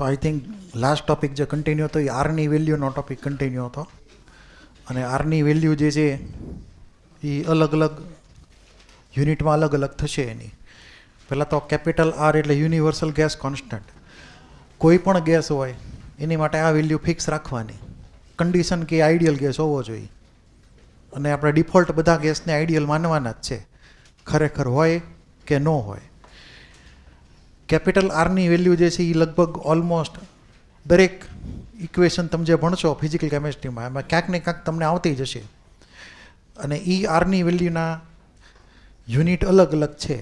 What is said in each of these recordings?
તો I think last topic જે continue હતો એ આરની વેલ્યુનો ટોપિક કન્ટિન્યુ હતો. અને આરની વેલ્યુ જે છે એ અલગ અલગ યુનિટમાં અલગ અલગ થશે એની. પહેલાં તો કેપિટલ આર એટલે યુનિવર્સલ ગેસ કોન્સ્ટન્ટ. કોઈ પણ ગેસ હોય એની માટે આ વેલ્યુ ફિક્સ રાખવાની. કન્ડિશન કે આઈડિયલ ગેસ હોવો જોઈએ. અને આપણે ડિફોલ્ટ બધા ગેસને આઈડિયલ માનવાના જ છે, ખરેખર હોય કે ન હોય. કેપિટલ આરની વેલ્યુ જે છે એ લગભગ ઓલમોસ્ટ દરેક ઇક્વેશન તમે જે ભણશો ફિઝિકલ કેમેસ્ટ્રીમાં એમાં ક્યાંક ને ક્યાંક તમને આવતી જ હશે. અને એ આરની વેલ્યુના યુનિટ અલગ અલગ છે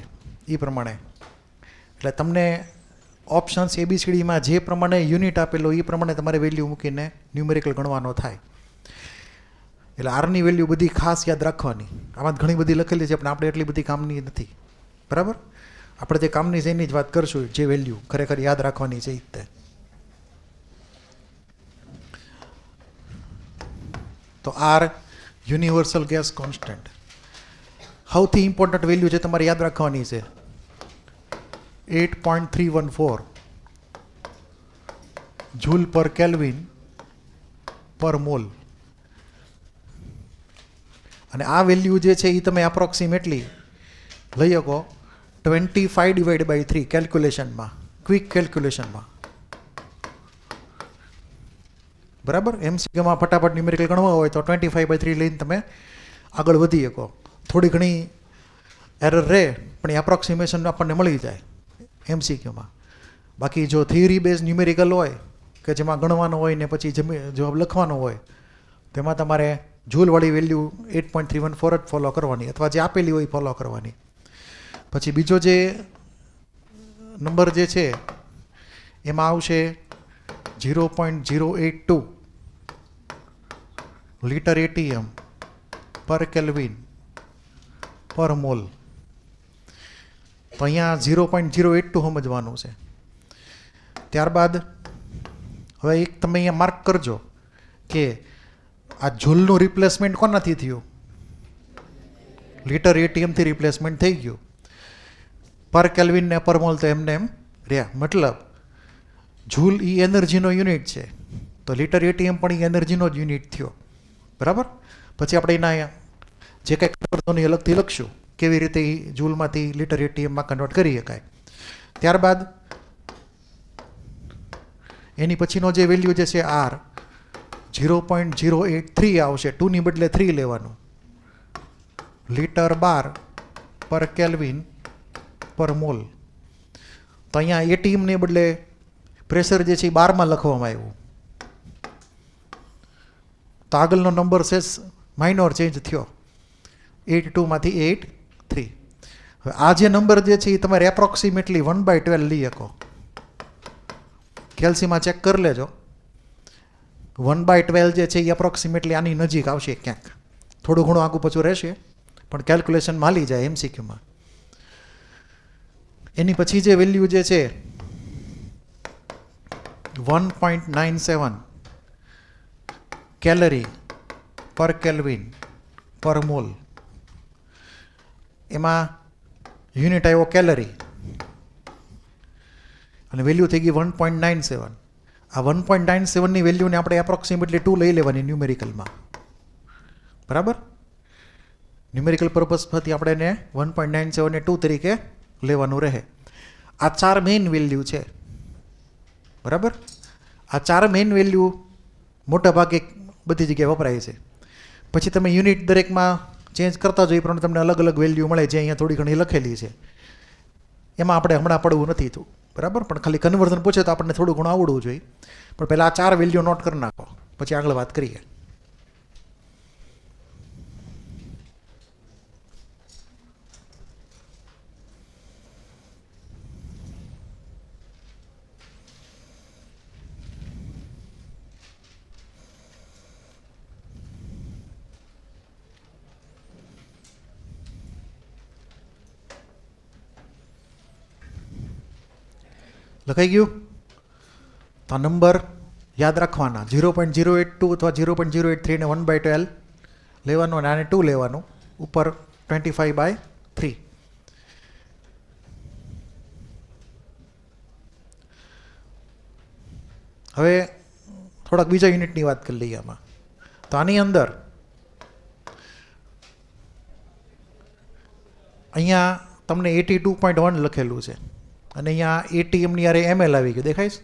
એ પ્રમાણે. એટલે તમને ઓપ્શન્સ ABCDમાં જે પ્રમાણે યુનિટ આપેલો એ પ્રમાણે તમારે વેલ્યુ મૂકીને ન્યુમેરિકલ ગણવાનો થાય. એટલે આરની વેલ્યુ બધી ખાસ યાદ રાખવાની. આમાં ઘણી બધી લખેલી છે પણ આપણે એટલી બધી કામની નથી, બરાબર. આપણે જે કામની છે એની જ વાત કરશું, જે વેલ્યુ ખરેખર યાદ રાખવાની છે એ રીતે. તો આર યુનિવર્સલ ગેસ કોન્સ્ટન્ટ. સૌથી ઇમ્પોર્ટન્ટ વેલ્યુ જે તમારે યાદ રાખવાની છે 8.314 જૂલ પર કેલ્વિન પર મોલ. અને આ વેલ્યુ જે છે એ તમે એપ્રોક્સિમેટલી લઈ શકો 25/3 કેલ્ક્યુલેશનમાં, ક્વિક કેલ્ક્યુલેશનમાં, બરાબર. MCQમાં ફટાફટ ન્યુમેરિકલ ગણવા હોય તો 25/3 લઈને તમે આગળ વધી શકો. થોડી ઘણી એરર રહે પણ એ એપ્રોક્સિમેશન આપણને મળી જાય MCQમાં. બાકી જો થિયરી બેઝ ન્યુમેરિકલ હોય કે જેમાં ગણવાનું હોય ને પછી જવાબ લખવાનો હોય તેમાં તમારે જૂલવાળી વેલ્યુ 8.314 જ ફોલો કરવાની, અથવા જે આપેલી હોય ફોલો કરવાની. પછી બીજો જે નંબર જે છે એમાં આવશે 0.082 લીટર ATM પર કેલ્વિન પર મોલ. તો અહીંયા 0.082 સમજવાનું છે. ત્યારબાદ હવે એક તમે અહીંયા માર્ક કરજો કે આ જૂલનું રિપ્લેસમેન્ટ કોનાથી થયું? લીટર ATMથી રિપ્લેસમેન્ટ થઈ ગયું. પર કેલ્વિન ને પર મોલ તો એમને એમ રહ્યા. મતલબ જૂલ એ એનર્જીનો યુનિટ છે તો લીટર ATM પણ એ એનર્જીનો જ યુનિટ થયો, બરાબર. પછી આપણે એના જે કંઈ કન્વર્ઝન અલગથી લખશું કેવી રીતે એ જૂલમાંથી લીટર ATMમાં કન્વર્ટ કરી શકાય. ત્યારબાદ એની પછીનો જે વેલ્યુ જે છે આર 0.083 આવશે. 2 ની બદલે 3 લેવાનું. લીટર બાર પર કેલ્વિન પર મોલ. તો અહીંયા ATMને બદલે પ્રેશર જે છે એ બારમાં લખવામાં આવ્યું. તો આગળનો નંબર છે માઇનોર ચેન્જ થયો, 82માંથી 83. હવે આ જે નંબર જે છે એ તમારે એપ્રોક્સિમેટલી 1/12 લઈ શકો. કેલ્સીમાં ચેક કરી લેજો. 1/12 જે છે એ એપ્રોક્સિમેટલી આની નજીક આવશે ક્યાંક. થોડું ઘણું આગું પાછું રહેશે પણ કેલ્ક્યુલેશનમાં હાલી જાય MCQમાં. એની પછી જે વેલ્યુ જે છે 1.97 કેલરી પર કેલ્વિન પર મોલ. એમાં યુનિટ આવ્યો કેલરી અને વેલ્યુ થઈ ગઈ 1.97. આ 1.97ની વેલ્યુને આપણે એપ્રોક્સિમેટલી 2 લઈ લેવાની ન્યુમેરિકલમાં, બરાબર. ન્યુમેરિકલ પર્પઝ પરથી આપણે એને 1.97 ને 2 તરીકે લેવાનું રહે. આ 4 મેઇન વેલ્યુ છે, બરાબર. આ 4 મેઇન વેલ્યુ મોટા ભાગે બધી જગ્યાએ વપરાય છે. પછી તમે યુનિટ દરેકમાં ચેન્જ કરતા જો એ પ્રમાણે તમને અલગ અલગ વેલ્યુ મળે, જે અહીંયા થોડી ઘણી લખેલી છે. એમાં આપણે હમણાં પડવું નથી થયું, બરાબર. પણ ખાલી કન્વર્ઝન પૂછે તો આપણને થોડું ઘણું આવડવું જોઈએ. પણ પહેલાં આ 4 વેલ્યુ નોટ કરી નાખો પછી આગળ વાત કરીએ. લખાઈ ગયું? તો આ નંબર યાદ રાખવાના. 0.082 અથવા 0.083 ને 1/12 લેવાનું અને આને 2 લેવાનું. ઉપર 25/3. હવે થોડાક બીજા યુનિટની વાત કરી લઈએ આમાં. તો આની અંદર અહીંયા તમને 82.1 લખેલું છે અને અહીંયા એટીએમની યારે એમએલ આવી ગયું, દેખાય છે?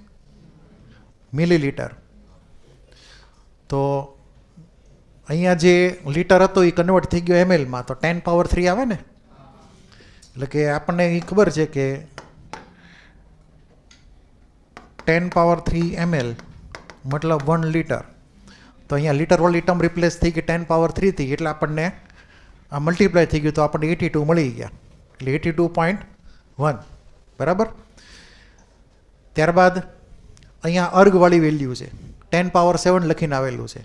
મિલીલીટર. તો અહીંયા જે લીટર હતો એ કન્વર્ટ થઈ ગયો એમએલમાં, તો 10³ આવે ને. એટલે કે આપણને એ ખબર છે કે 10³ ml મતલબ 1 લીટર. તો અહીંયા લીટર વાળી ટર્મ રિપ્લેસ થઈ ગઈ 10³ થી, એટલે આપણને આ મલ્ટીપ્લાય થઈ ગયું, તો આપણને 82 મળી ગયા. એટલે 82.1 બરાબર. ત્યારબાદ અહીંયા અર્ગવાળી વેલ્યુ છે, 10⁻7 લખીને આવેલું છે.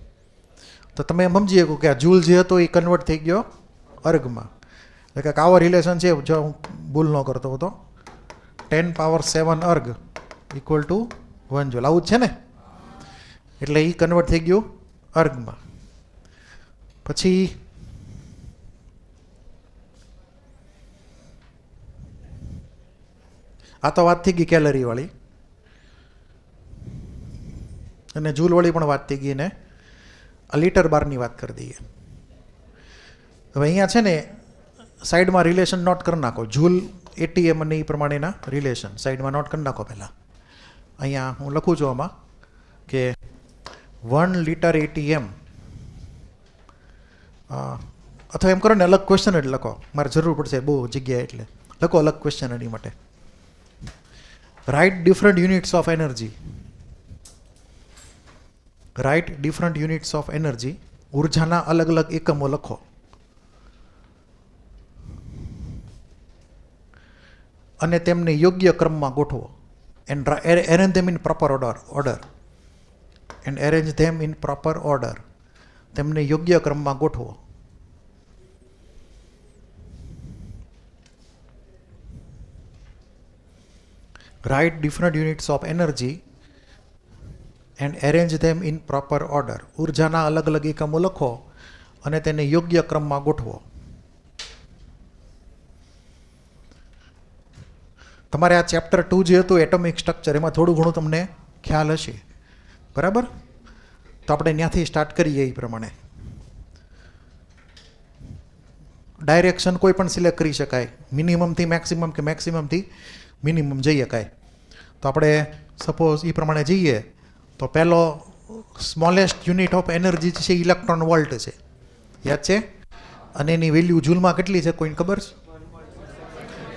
તો તમે એમ સમજી શકો કે આ જૂલ જે હતો એ કન્વર્ટ થઈ ગયો અર્ગમાં. એટલે કે આવો રિલેશન છે, જો હું ભૂલ ન કરતો હતો, 10⁻7 અર્ગ ઇક્વલ ટુ 1 જૂલ, આવું જ છે ને. એટલે એ કન્વર્ટ થઈ ગયું અર્ગમાં. પછી આ તો વાત થઈ ગઈ કેલરીવાળી, અને જૂલવાળી પણ વાત થઈ ગઈ, ને આ લીટર બારની વાત કરી દઈએ. હવે અહીંયા છે ને સાઈડમાં રિલેશન નોટ કરી નાખો, જૂલ એટીએમ અને એ પ્રમાણેના રિલેશન સાઈડમાં નોટ કરી નાખો. પહેલાં અહીંયા હું લખું છું આમાં કે 1 લીટર એટીએમ, અથવા એમ કરો ને અલગ ક્વેશ્ચન જ લખો, મારે જરૂર પડશે બહુ જગ્યાએ, એટલે લખો અલગ ક્વેશ્ચન એની માટે. Write different units of energy. Write different units of energy, ઉર્જાના અલગ અલગ એકમો લખો. અને તેમને યોગ્ય ક્રમમાં ગોઠવો. And arrange them in proper order. And arrange them in proper order. તેમને યોગ્ય ક્રમમાં ગોઠવો. Write different units of energy and arrange them in proper order. ઉર્જાના અલગ અલગ એકમો લખો અને તેને યોગ્ય ક્રમમાં ગોઠવો. તમારે આ ચેપ્ટર 2 જે હતું એટોમિક સ્ટ્રક્ચર, એમાં થોડું ઘણું તમને ખ્યાલ હશે, બરાબર. તો આપણે ત્યાંથી સ્ટાર્ટ કરીએ. એ પ્રમાણે ડાયરેક્શન કોઈ પણ સિલેક્ટ કરી શકાય, મિનિમમથી મેક્સિમમ કે મેક્સિમમથી મિનિમમ જઈ શકાય. તો આપણે સપોઝ એ પ્રમાણે જઈએ તો પહેલો સ્મોલેસ્ટ યુનિટ ઓફ એનર્જી છે ઇલેક્ટ્રોન વોલ્ટ છે, યાદ છે? અને એની વેલ્યુ જૂલમાં કેટલી છે, કોઈને ખબર છે?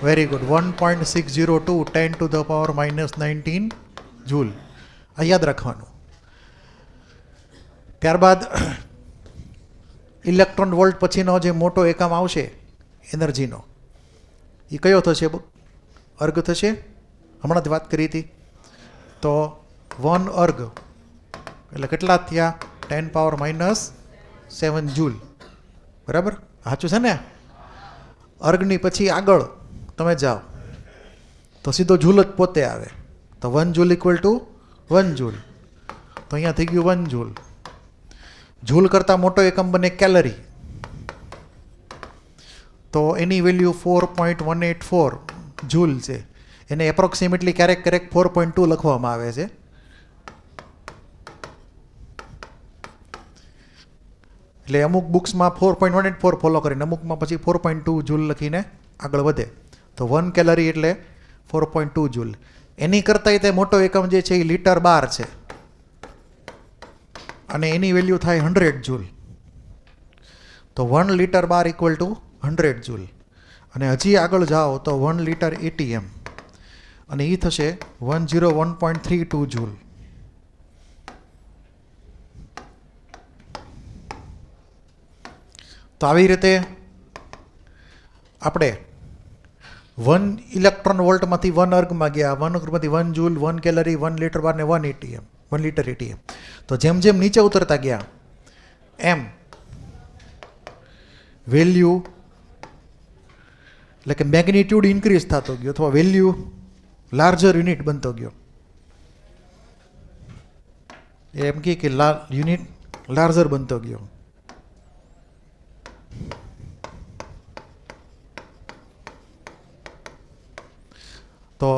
Very good, 1.602 10⁻⁻19 joule. આ યાદ રાખવાનું. ત્યારબાદ ઇલેક્ટ્રોન વોલ્ટ પછીનો જે મોટો એકમ આવશે એનર્જીનો, એ કયો થશે? અર્ગ થશે. હમણાં જ વાત કરી હતી. તો 1 અર્ગ એટલે કેટલા થયા? 10⁻⁻7 જૂલ, બરાબર. સાચું છે ને? અર્ગની પછી આગળ તમે જાઓ તો સીધો જૂલ જ પોતે આવે. તો 1 જૂલ ઇક્વલ ટુ 1 જૂલ. તો અહીંયા થઈ ગયું 1 જૂલ. જૂલ કરતાં મોટો એકમ બને કેલરી. તો એની વેલ્યુ 4.184 જૂલ છે. એને એપ્રોક્સિમેટલી ક્યારેક 4.2 લખવામાં આવે છે. એટલે અમુક બુક્સમાં 4.184 ફોલો કરીને, અમુકમાં પછી 4.2 જૂલ લખીને આગળ વધે. તો 1 કેલરી એટલે 4.2 જૂલ. એની કરતાં તે મોટો એકમ જે છે એ લીટર બાર છે, અને એની વેલ્યુ થાય 100 જૂલ. તો 1 litre bar equal to 100 joule. અને હજી આગળ જાઓ તો 1 લીટર એટીએમ, અને એ થશે 101.32 જૂલ. તો આવી રીતે આપણે 1 ઇલેક્ટ્રોન વોલ્ટમાંથી 1 અર્ગમાં ગયા, 1 અર્ગમાંથી 1 જૂલ, 1 કેલરી, 1 લીટર બાર ને 1 એટીએમ, 1 લીટર એટીએમ. તો જેમ જેમ નીચે ઉતરતા ગયા એમ વેલ્યુ એટલે કે મેગ્નિટ્યુડ ઇન્ક્રીઝ થતો ગયો, અથવા વેલ્યુ લાર્જર યુનિટ બનતો ગયો. એમ કે યુનિટ લાર્જર બનતો ગયો. તો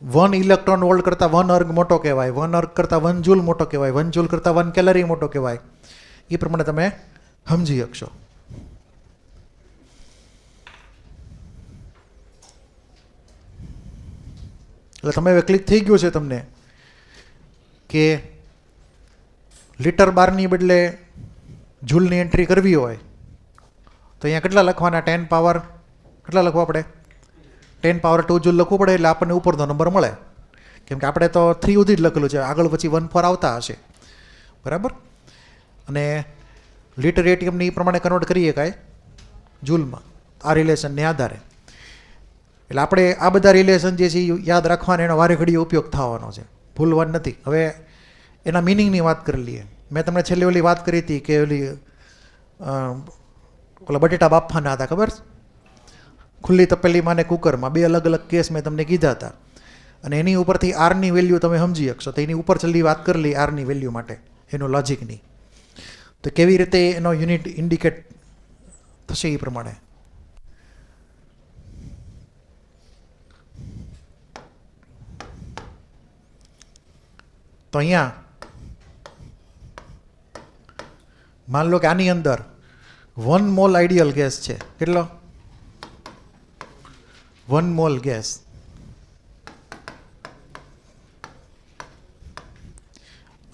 1 ઇલેક્ટ્રોન વોલ્ટ કરતાં 1 અર્ગ મોટો કહેવાય, 1 અર્ગ કરતાં 1 જૂલ મોટો કહેવાય, 1 જૂલ કરતાં 1 કેલરી મોટો કહેવાય. એ પ્રમાણે તમે સમજી શકશો. એટલે તમે હવે ક્લિક થઈ ગયું છે તમને કે લીટર બારની બદલે જૂલની એન્ટ્રી કરવી હોય તો અહીંયા કેટલા લખવાના? 10 પાવર કેટલા લખવા પડે? 10 પાવર 2 જૂલ લખવું પડે એટલે આપણને ઉપરનો નંબર મળે. કેમ કે આપણે તો 3 સુધી જ લખેલું છે, આગળ પછી 1 4 આવતા હશે, બરાબર? અને લીટર એટીએમની એ પ્રમાણે કન્વર્ટ કરીએ કાંઈ જૂલમાં આ રિલેશનને આધારે. એટલે આપણે આ બધા રિલેશન જે છે એ યાદ રાખવાને એનો વારે ઘડીએ ઉપયોગ થવાનો છે, ભૂલવાનું નથી. હવે એના મિનિંગની વાત કરી લઈએ. મેં તમને છેલ્લી ઓલી વાત કરી હતી કે ઓલા બટેટા બાફવાના હતા, ખબર? ખુલ્લી તપેલીમાં ને કુકરમાં 2 અલગ અલગ કેસ મેં તમને કીધા હતા. અને એની ઉપરથી આરની વેલ્યુ તમે સમજી શકશો. તો એની ઉપર છેલ્લી વાત કરી લઈ આરની વેલ્યુ માટે, એનું લોજિકની. તો કેવી રીતે એનો યુનિટ ઇન્ડિકેટ થશે એ પ્રમાણે. તો અહીંયા માન લો કે આની અંદર 1 મોલ આઈડિયલ ગેસ છે. કેટલો? 1 મોલ ગેસ.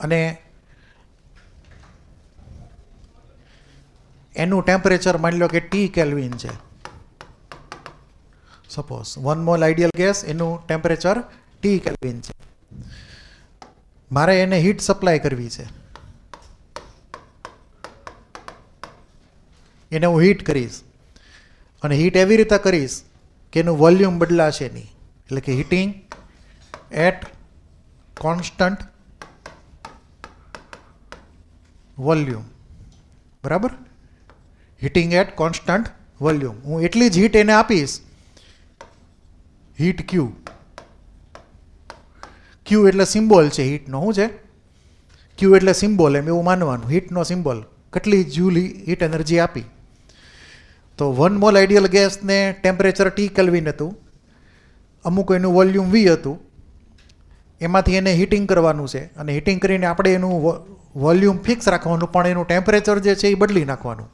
અને એનું ટેમ્પરેચર માની લો કે T કેલ્વિન છે. સપોઝ 1 મોલ આઈડિયલ ગેસ, એનું ટેમ્પરેચર T કેલ્વિન છે. મારે એને હીટ સપ્લાય કરવી છે. એને હું હીટ કરીશ અને હીટ એવી રીતે કરીશ કે એનું વોલ્યુમ બદલાશે નહીં. એટલે કે હીટિંગ એટ કોન્સ્ટન્ટ વોલ્યુમ, બરાબર? Heating at constant volume. હું એટલી જ હીટ એને આપીશ, હીટ ક્યુ. ક્યુ એટલે સિમ્બોલ છે હીટનો. શું છે? ક્યુ એટલે સિમ્બોલ, એમ એવું માનવાનું, હીટનો સિમ્બોલ. કેટલી જૂલ હીટ એનર્જી આપી. તો 1 મોલ આઈડિયલ ગેસને ટેમ્પરેચર T કેલ્વિન હતું, અમુક એનું વોલ્યુમ V હતું, એમાંથી એને હીટિંગ કરવાનું છે. અને હીટિંગ કરીને આપણે એનું વોલ્યુમ ફિક્સ રાખવાનું, પણ એનું ટેમ્પરેચર જે છે એ બદલી નાખવાનું.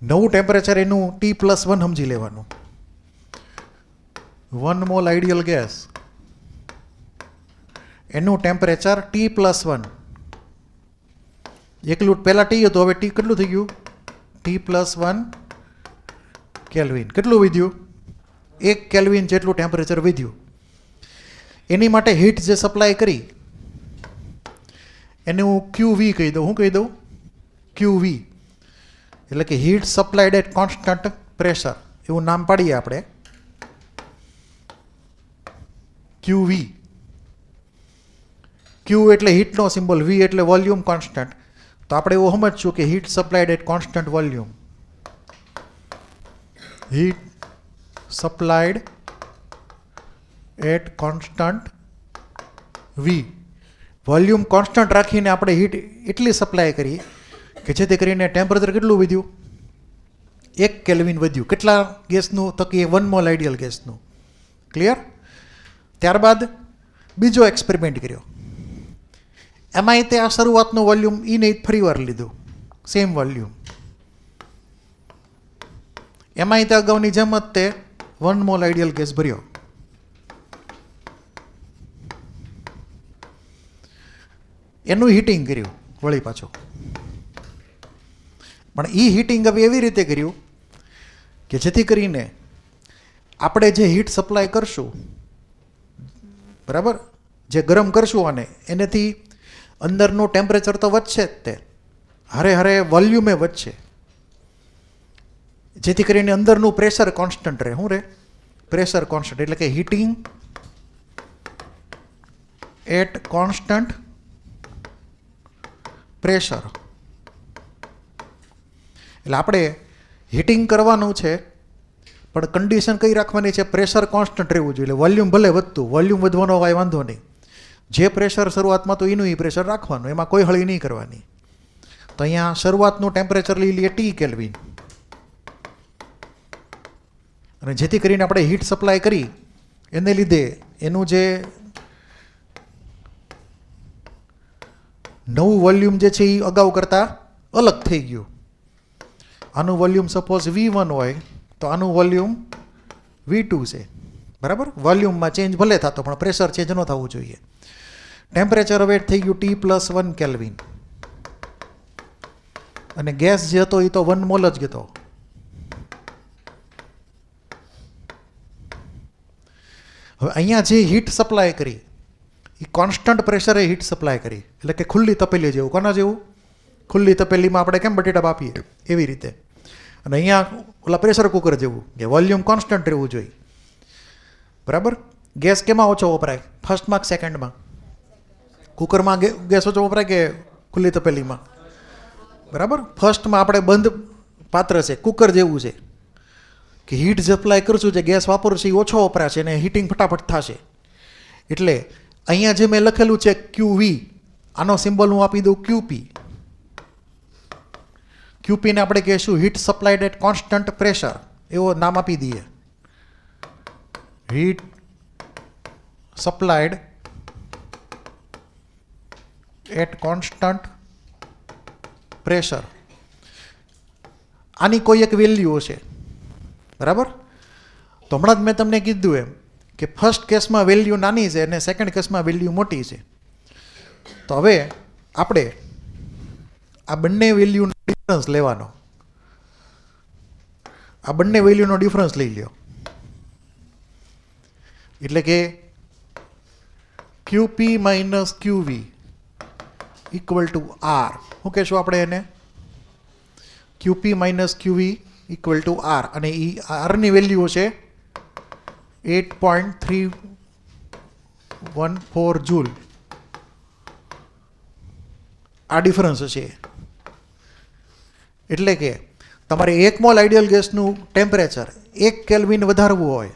નવું ટેમ્પરેચર એનું T+1 સમજી લેવાનું. 1 મોલ આઈડિયલ ગેસ, એનું ટેમ્પરેચર T+1. એકલું પહેલાં T હતું, હવે T કેટલું થઈ ગયું? T+1 kelvin. કેટલું વધ્યું? 1 કેલ્વિન જેટલું ટેમ્પરેચર વધ્યું. એની માટે હીટ જે સપ્લાય કરી એને હું QV કહી દઉં. શું કહી દઉં? QV. એટલે કે heat supplied at constant pressure, એવું નામ પાડીએ આપણે, QV. Q એટલે હીટનો સિમ્બોલ, V એટલે વોલ્યુમ કોન્સ્ટન્ટ. તો આપણે એવું સમજશું કે heat supplied at constant volume. Heat supplied at constant V. Volume constant રાખીને આપણે હીટ એટલી સપ્લાય કરી કે જેથી કરીને ટેમ્પરેચર કેટલું વધ્યું? 1 કેલ્વિન વધ્યું. કેટલા ગેસનું? તો કે 1 મોલ આઈડિયલ ગેસનું. ક્લિયર? ત્યારબાદ બીજો એક્સપેરિમેન્ટ કર્યો. એમાંય તે આ શરૂઆતનું વોલ્યુમ એને ફરી વાર લીધું, સેમ વોલ્યુમ. એમાંય તે અગાઉની જેમ જ તે 1 મોલ આઈડિયલ ગેસ ભર્યો. એનું હીટિંગ કર્યું વળી પાછું. પણ એ હીટિંગ હવે એવી રીતે કર્યું કે જેથી કરીને આપણે જે હીટ સપ્લાય કરશું, બરાબર, જે ગરમ કરશું આને, એનાથી અંદરનું ટેમ્પરેચર તો વધશે જ, તે હારે હારે વોલ્યુમે વધશે, જેથી કરીને અંદરનું પ્રેશર કોન્સ્ટન્ટ રહે. શું રહે? Pressure constant. એટલે કે હીટિંગ એટ કોન્સ્ટન્ટ પ્રેશર. એટલે આપણે હીટિંગ કરવાનું છે, પણ કન્ડિશન કઈ રાખવાની છે? પ્રેશર કોન્સ્ટન્ટ રહેવું જોઈએ. એટલે વોલ્યુમ ભલે વધતું, વોલ્યુમ વધવાનો કાંઈ વાંધો નહીં. જે પ્રેશર શરૂઆતમાં તો એનું એ પ્રેશર રાખવાનું, એમાં કોઈ હળી નહીં કરવાની. તો અહીંયા શરૂઆતનું ટેમ્પરેચર લઈ લઈએ T કેલ્વિન. અને જેથી કરીને આપણે હીટ સપ્લાય કરી એને લીધે એનું જે નવું વોલ્યુમ જે છે એ અગાઉ કરતાં અલગ થઈ ગયું. આનું વોલ્યુમ સપોઝ V1 હોય તો આનું વોલ્યુમ V2 છે. બરાબર, વોલ્યુમમાં ચેન્જ ભલે થતો પણ પ્રેશર ચેન્જ ન થવું જોઈએ. ટેમ્પરેચર હવે થઈ ગયું T+1 કેલ્વિન અને ગેસ જે હતો એ તો 1 મોલ જ હતો. હવે અહીંયા જે હીટ સપ્લાય કરી એ કોન્સ્ટન્ટ પ્રેશરે હીટ સપ્લાય કરી, એટલે કે ખુલ્લી તપેલી જેવું. કોના જેવું? ખુલ્લી તપેલીમાં આપણે કેમ બટેટા બાફીએ એવી રીતે. અને અહીંયા ઓલા પ્રેશર કુકર જેવું કે વોલ્યુમ કોન્સ્ટન્ટ રહેવું જોઈએ. બરાબર, ગેસ કેમાં ઓછો વપરાય? ફર્સ્ટમાં કે સેકન્ડમાં? કુકરમાં ગેસ ઓછો વપરાય કે ખુલ્લી તપેલીમાં? બરાબર, ફર્સ્ટમાં આપણે બંધ પાત્ર છે, કુકર જેવું છે કે હીટ સપ્લાય કરશું, જે ગેસ વાપરશું એ ઓછો વપરાશે અને હીટિંગ ફટાફટ થશે. એટલે અહીંયા જે મેં લખેલું છે QV, આનો સિમ્બોલ હું આપી દઉં QP. QPને આપણે કહીશું heat supplied at constant pressure, એવો નામ આપી દઈએ. Heat supplied at constant pressure. આની કોઈ એક વેલ્યુ હશે. બરાબર, તો હમણાં જ મેં તમને કીધું એમ કે ફર્સ્ટ કેસમાં વેલ્યુ નાની છે અને સેકન્ડ કેસમાં વેલ્યુ મોટી છે. તો હવે આપણે આ બંને વેલ્યુનો ડિફરન્સ લેવાનો. આ બંને વેલ્યુનો ડિફરન્સ લઈ લ્યો. એટલે કે QP minus QV equal to R. શું કહેશું આપણે એને? QP minus QV equal to R. અને એ આરની વેલ્યુ છે 8.314 જૂલ. આ ડિફરન્સ છે. એટલે કે તમારે 1 મોલ આઈડિયલ ગેસનું ટેમ્પરેચર 1 કેલ્વિન વધારવું હોય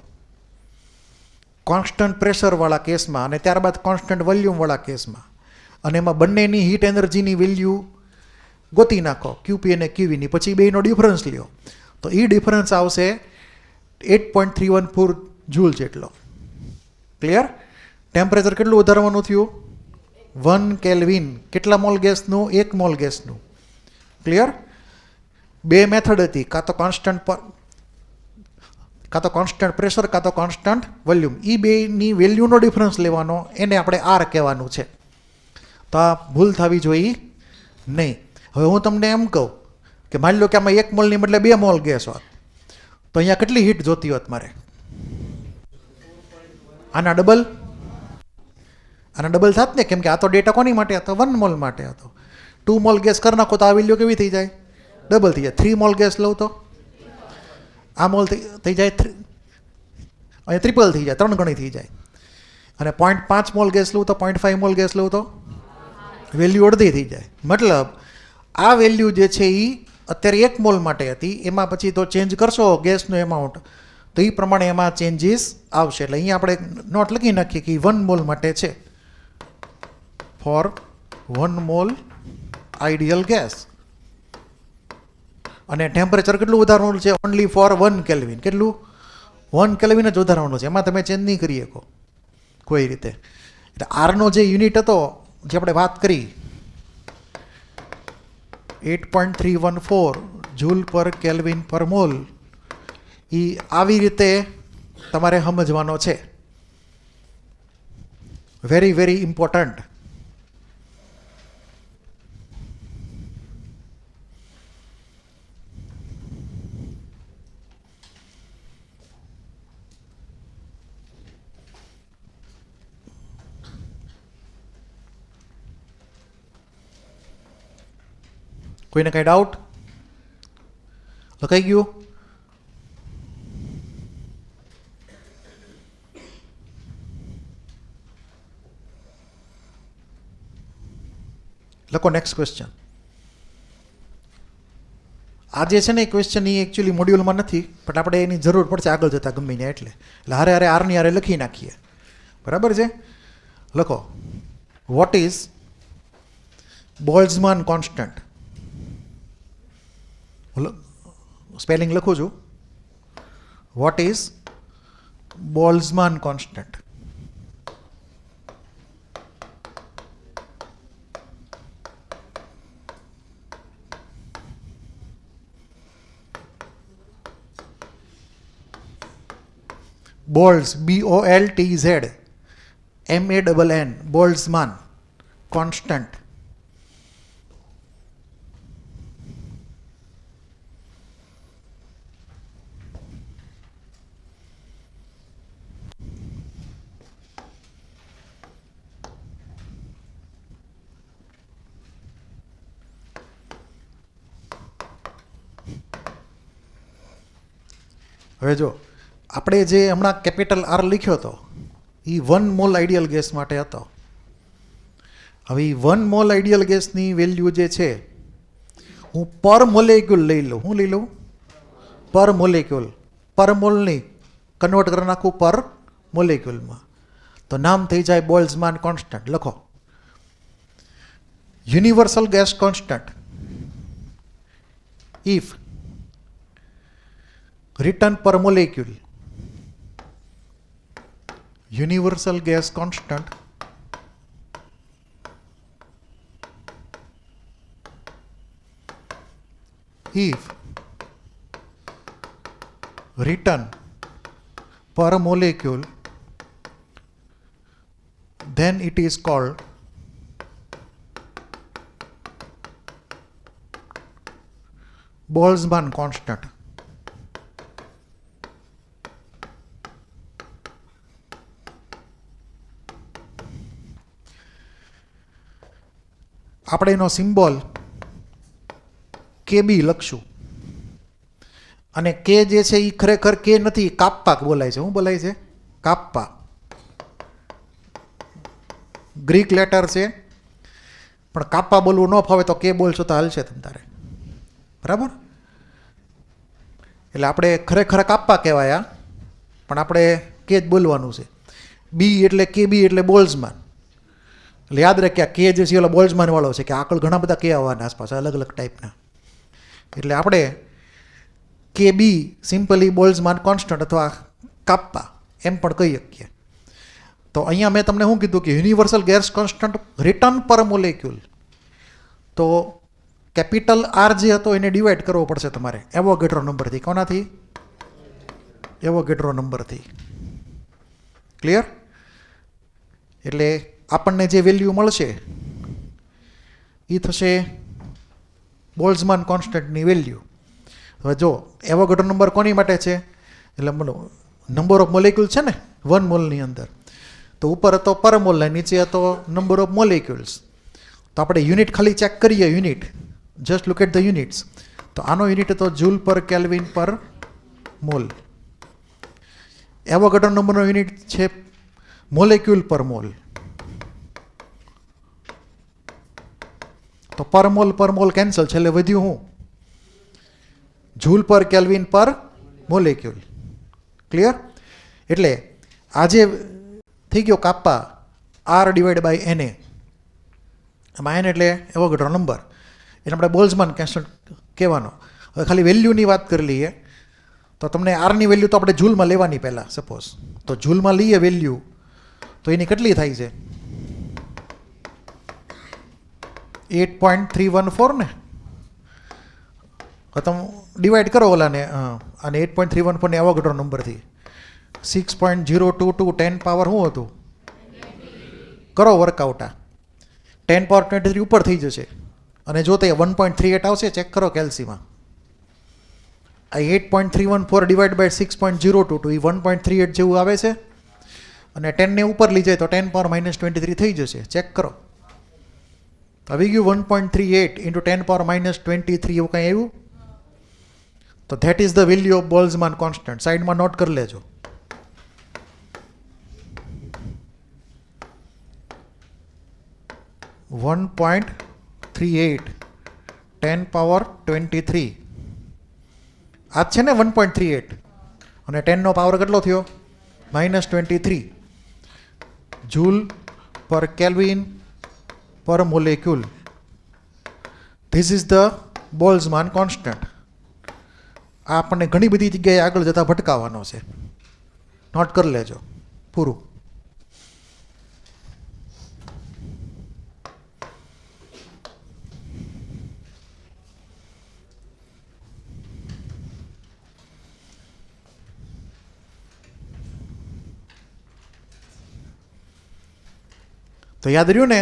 કોન્સ્ટન્ટ પ્રેશરવાળા કેસમાં અને ત્યારબાદ કોન્સ્ટન્ટ વોલ્યુમવાળા કેસમાં, અને એમાં બંનેની હીટ એનર્જીની વેલ્યુ ગોતી નાખો QP અને QVની, પછી બેનો ડિફરન્સ લ્યો તો એ ડિફરન્સ આવશે 8.314 જૂલ જેટલો. ક્લિયર? ટેમ્પરેચર કેટલું વધારવાનું થયું? 1 કેલ્વિન. કેટલા મોલ ગેસનું? 1 મોલ ગેસનું. ક્લિયર? બે મેથડ હતી, કાં તો કોન્સ્ટન્ટ પ્રેશર કાં તો કોન્સ્ટન્ટ વોલ્યુમ. એ બેની વેલ્યુનો ડિફરન્સ લેવાનો, એને આપણે R કહેવાનું છે. તો આ ભૂલ થવી જોઈએ નહીં. હવે હું તમને એમ કહું કે માની લો કે આમાં 1 મોલની બદલે 2 મોલ ગેસ હોત તો અહીંયા કેટલી હીટ જોતી હોત મારે? આના ડબલ થાત ને, કેમ કે આ તો ડેટા કોની માટે હતો? 1 મોલ માટે હતો. 2 મોલ ગેસ કરી નાખો તો આ વેલ્યુ કેવી થઈ જાય? ડબલ થઈ જાય. 3 મોલ ગેસ લઉં તો આ મોલ થઈ જાય, અહીંયા ટ્રિપલ થઈ જાય, 3 ગણી થઈ જાય. અને 0.5 મોલ ગેસ લઉં તો 0.5 મોલ ગેસ લઉં તો વેલ્યુ અડધી થઈ જાય. મતલબ આ વેલ્યુ જે છે એ અત્યારે 1 મોલ માટે હતી, એમાં પછી તો ચેન્જ કરશો ગેસનો એમાઉન્ટ તો એ પ્રમાણે એમાં ચેન્જીસ આવશે. એટલે અહીંયા આપણે નોટ લખી નાખીએ કે 1 મોલ માટે છે, ફોર 1 મોલ આઈડિયલ ગેસ. અને ટેમ્પરેચર કેટલું વધારવાનું છે? Only for 1 kelvin. કેટલું? 1 કેલ્વિન જ વધારવાનું છે, એમાં તમે ચેન્જ નહીં કરી શકો કોઈ રીતે. એટલે આરનો જે યુનિટ હતો જે આપણે વાત કરી 8.314 જૂલ પર કેલ્વિન પર મોલ, એ આવી રીતે તમારે સમજવાનો છે. Very very important. કોઈને કાંઈ ડાઉટ? લખાઈ ગયું? લખો નેક્સ્ટ ક્વેશ્ચન. આ જે છે ને એ ક્વેશ્ચન એ એકચ્યુઅલી મોડ્યુલમાં નથી, પણ આપણે એની જરૂર પડશે આગળ જતાં ગમે ત્યાં. એટલે હારે આરની હારે લખી નાખીએ. બરાબર છે? લખો, what is Boltzmann constant? Spelling લખું છું. What is Boltzmann constant. Boltz BOLTZ MANN Boltzmann constant. હવે જો આપણે જે હમણાં કેપિટલ R લખ્યો હતો એ 1 મોલ આઈડિયલ ગેસ માટે હતો. હવે એ 1 મોલ આઈડિયલ ગેસની વેલ્યુ જે છે હું પર મોલેક્યુલ લઈ લઉં. હું લઈ લઉં? પર મોલેક્યુલ. પર મોલ નહીં, કન્વર્ટ કરી નાખું પર મોલેક્યુલમાં, તો નામ થઈ જાય બોલ્ટ્ઝમાન કોન્સ્ટન્ટ. લખો universal gas constant if written per molecule, universal gas constant if written per molecule, then it is called Boltzmann constant. આપણે એનો સિમ્બોલ KB લખશું. અને કે જે છે એ ખરેખર કે નથી, કાપ્પા બોલાય છે. શું બોલાય છે? કાપ્પા. ગ્રીક લેટર છે, પણ કાપ્પા બોલવું ન ફાવે તો કે બોલશો તો હાલશે તમ તારે. બરાબર? એટલે આપણે ખરેખર કાપ્પા કહેવાય, પણ આપણે કે જ બોલવાનું છે. બી એટલે KB એટલે બોલ્ટ્ઝમાન. એટલે યાદ રાખ્યા કે જે છે ઓલો બોલ્ટ્ઝમાન વાળો છે, કે આગળ ઘણા બધા કે આવવાના આસપાસ અલગ અલગ ટાઈપના. એટલે આપણે KB સિમ્પલી બોલ્ટ્ઝમાન કોન્સ્ટન્ટ અથવા કાપ્પા એમ પણ કહી શકીએ. તો અહીંયા મેં તમને શું કીધું કે યુનિવર્સલ ગેસ કોન્સ્ટન્ટ રિટર્ન પર મોલેક્યુલ, તો કેપિટલ R જે હતો એને ડિવાઈડ કરવો પડશે તમારે એવોગેડ્રો નંબરથી. કોનાથી? એવોગેડ્રો નંબરથી. ક્લિયર? એટલે આપણને જે વેલ્યુ મળશે એ થશે બોલ્ટ્ઝમાન કોન્સ્ટન્ટની વેલ્યુ. હવે જો એવોગેડ્રો નંબર કોની માટે છે? એટલે નંબર ઓફ મોલેક્યુલ છે ને 1 મોલની અંદર, તો ઉપર હતો પર મોલ ને નીચે હતો નંબર ઓફ મોલેક્યુલ્સ. તો આપણે યુનિટ ખાલી ચેક કરીએ. Unit, just look at the units. તો આનો યુનિટ હતો જૂલ પર કેલ્વિન પર મોલ. એવોગેડ્રો નંબરનો યુનિટ છે મોલેક્યુલ પર મોલ. તો પર મોલ કેન્સલ, છેલ્લે વધ્યું હું? જૂલ પર કેલ્વિન પર મોલેક્યુલ. ક્લિયર? એટલે આજે થઈ ગયો કાપ્પા R ડિવાઈડ બાય NA. એમાં N એટલે એવોગેડ્રો નંબર, એટલે આપણે બોલ્ટ્ઝમાન કોન્સ્ટન્ટ કહેવાનો. હવે ખાલી વેલ્યુની વાત કરી લઈએ તો તમને આરની વેલ્યુ તો આપણે જૂલમાં લેવાની પહેલાં સપોઝ. તો જૂલમાં લઈએ વેલ્યુ, તો એની કેટલી થાય છે? 8.314 ને. તમે ડિવાઈડ કરો ઓલાને અને 8.314 ને એવોગેડ્રો નંબરથી. 6.022 10 પાવર શું હતું? કરો વર્કઆઉટ. આ 10 પાવર 23 ઉપર થઈ જશે. અને જો તે 1.38 આવશે, ચેક કરો કેલ્સીમાં. આ 8.314 ડિવાઈડ બાય 6.022 એ 1.38 જેવું આવે છે. અને 10 ને ઉપર લઈ જાય તો 10 પાવર -23 થઈ જશે. ચેક કરો. આવી ગયું 1.38 ઇન્ટુ 10 પાવર -23 એવું કંઈ આવ્યું? તો that is the value of Boltzmann constant. સાઈડમાં નોટ કરી લેજો. .38 10 પાવર 23 આ છે ને 1.38, અને 10 નો પાવર કેટલો થયો? -23 જૂલ પર કેલ્વિન પર molecule. This is the Boltzmann constant. આ આપણને ઘણી બધી જગ્યાએ આગળ જતાં ભટકાવવાનો છે. નોટ કરી લેજો પૂરું. તો યાદ રહ્યું ને,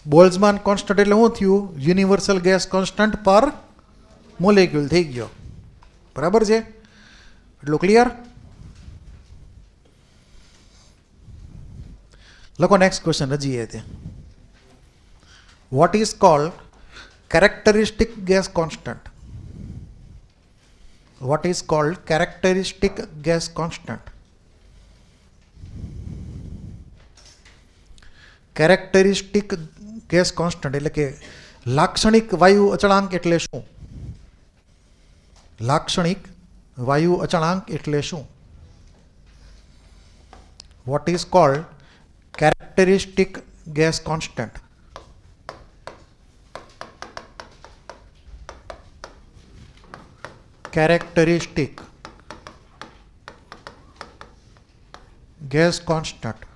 બોલ્ઝમાન કોન્સ્ટન્ટ એટલે શું થયું? યુનિવર્સલ ગેસ કોન્સ્ટન્ટ પર મોલેક્યુલ થઈ ગયો. બરાબર છે? એટલું ક્લિયર? લખો નેક્સ્ટ ક્વેશ્ચન. હજી એ તે what is called characteristic gas constant? What is called characteristic gas constant? Characteristic gas constant એટલે કે લાક્ષણિક વાયુ અચળાંક એટલે શું? લાક્ષણિક વાયુ અચળાંક એટલે શું? What is called characteristic gas constant? Characteristic gas constant.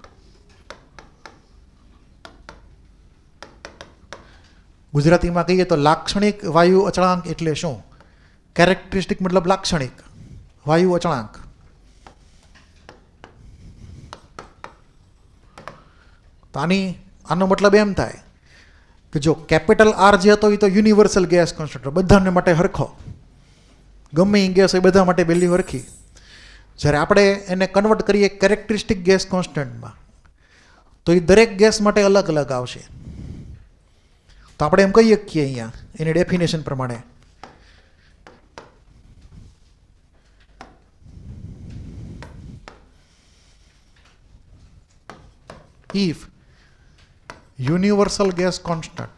ગુજરાતીમાં કહીએ તો લાક્ષણિક વાયુ અચળાંક એટલે શું? કેરેક્ટરિસ્ટિક મતલબ લાક્ષણિક, વાયુ અચળાંક. તો આનો મતલબ એમ થાય કે જો કેપિટલ આર જે હતો એ તો યુનિવર્સલ ગેસ કોન્સ્ટન્ટ, બધાને માટે હરખો, ગમે એ ગેસ હોય બધા માટે વેલ્યુ હરખી. જ્યારે આપણે એને કન્વર્ટ કરીએ કેરેક્ટરિસ્ટિક ગેસ કોન્સ્ટન્ટમાં તો એ દરેક ગેસ માટે અલગ અલગ આવશે. તો આપણે એમ કહીએ કે અહીંયા એની ડેફિનેશન પ્રમાણે if universal gas constant